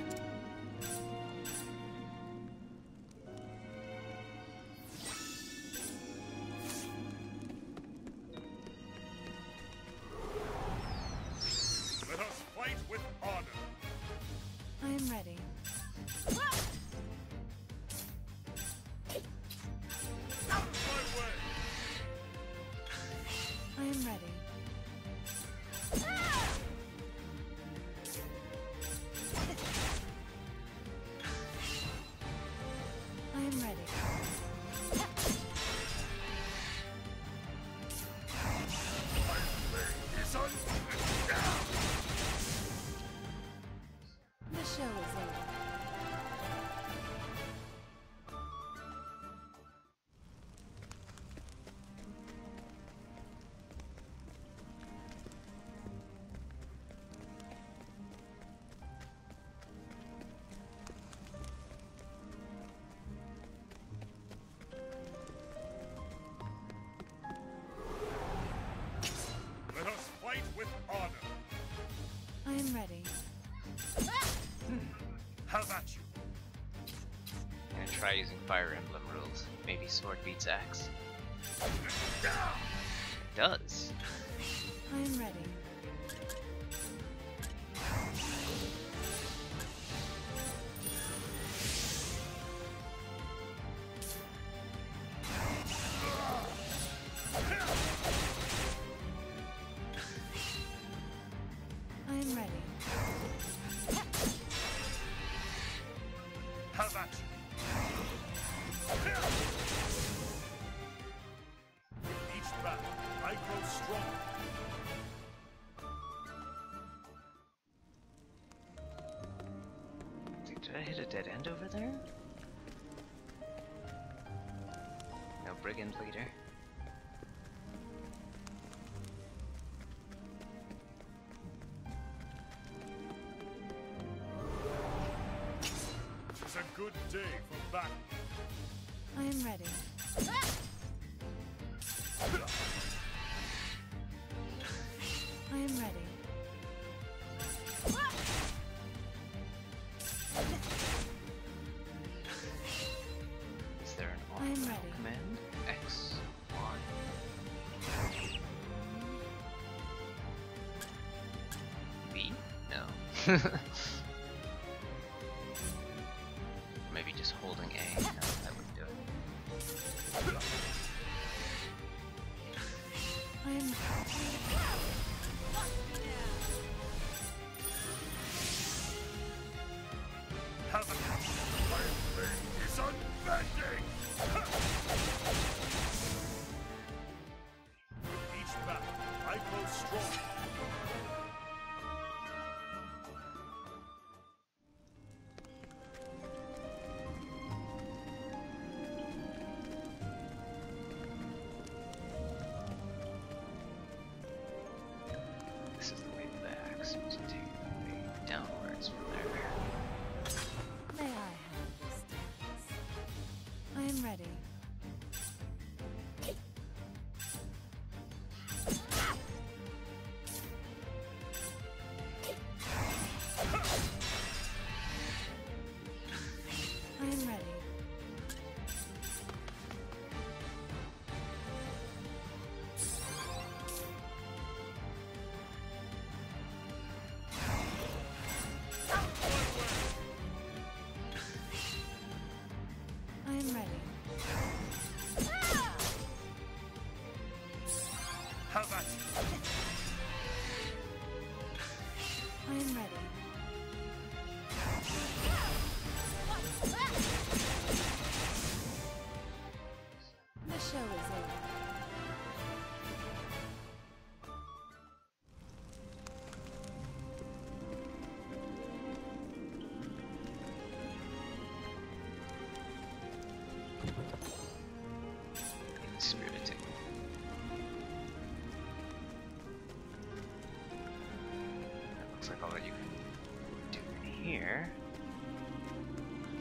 Let us fight with honor. I am ready. Out of my way! I am ready. I am ready. Is The show is over. Let us fight with honor. I am ready. How about you? I'm gonna try using Fire Emblem rules. Maybe sword beats axe. It does. I am ready. I am ready. How about you? Each battle, I grow stronger. Did I hit a dead end over there? No brigand leader. It's a good day for battle. I am ready. I am ready. Is there an I am auto ready. command? X, Y. B? No. Maybe just holding A. No, that wouldn't do it. I am How about you? My blade is unbending! Each battle, I grow stronger. This is the way back, so we can take the way downwards from there. May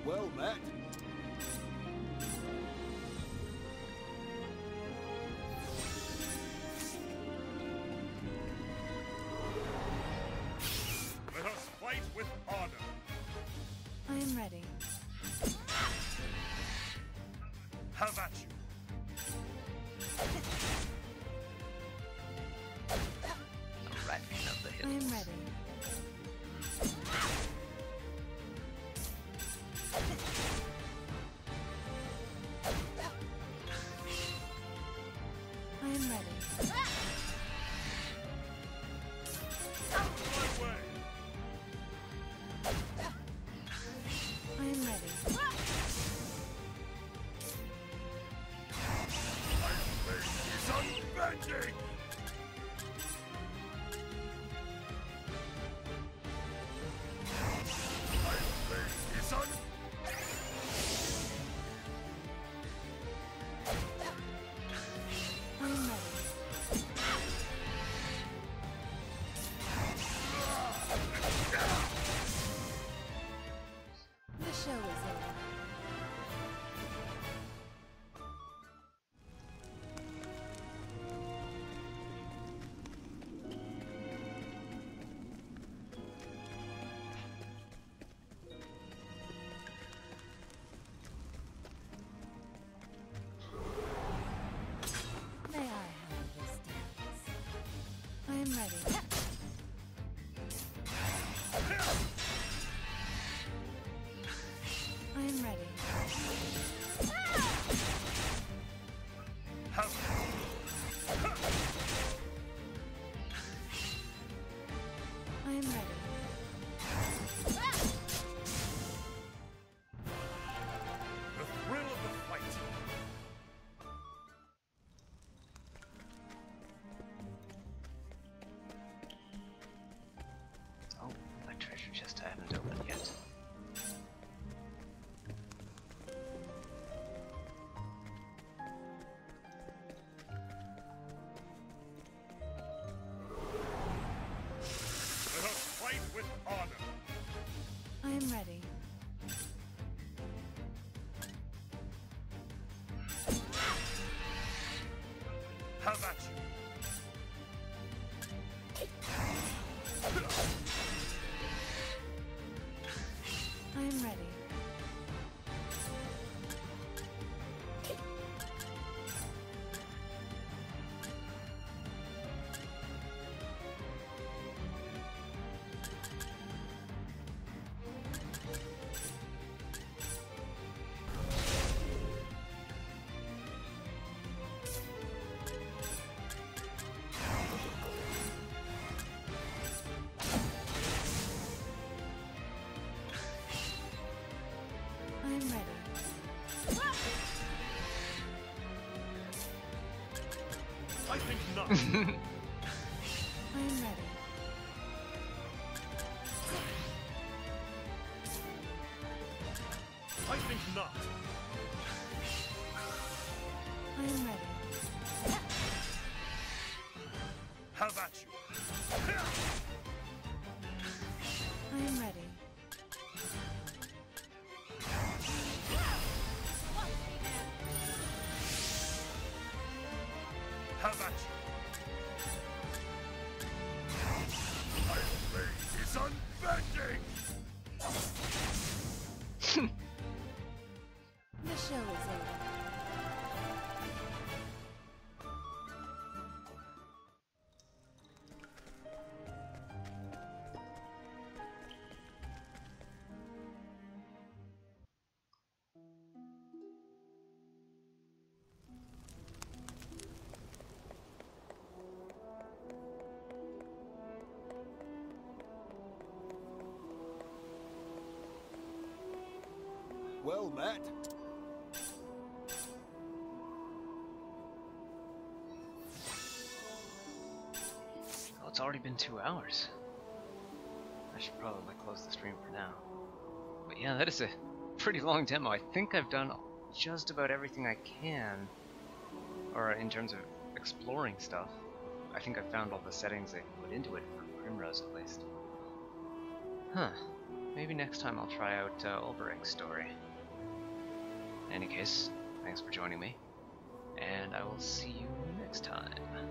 Well met. Let us fight with honor. I am ready. Have at you. A ration of the I hills. am ready. I am ready. My way. I am ready. My blade is unbending. My blade is I am ready. The show is over. May I have this dance? I am ready. I am ready. have. I am ready. The thrill of the fight. Oh, that treasure chest I haven't opened yet. Let us fight with honor. I am ready. Have at you. I am ready. I am ready. I think not. I am ready. I think not. I am ready. Have at you. I am ready. Have at you. My blade is unbending. The show is over. Well met. Oh, it's already been 2 hours. I should probably close the stream for now. But yeah, that is a pretty long demo. I think I've done just about everything I can, or in terms of exploring stuff. I think I've found all the settings I can put into it for Primrose at least. Huh. maybe next time I'll try out Ulberig's story. In any case, thanks for joining me, and I will see you next time.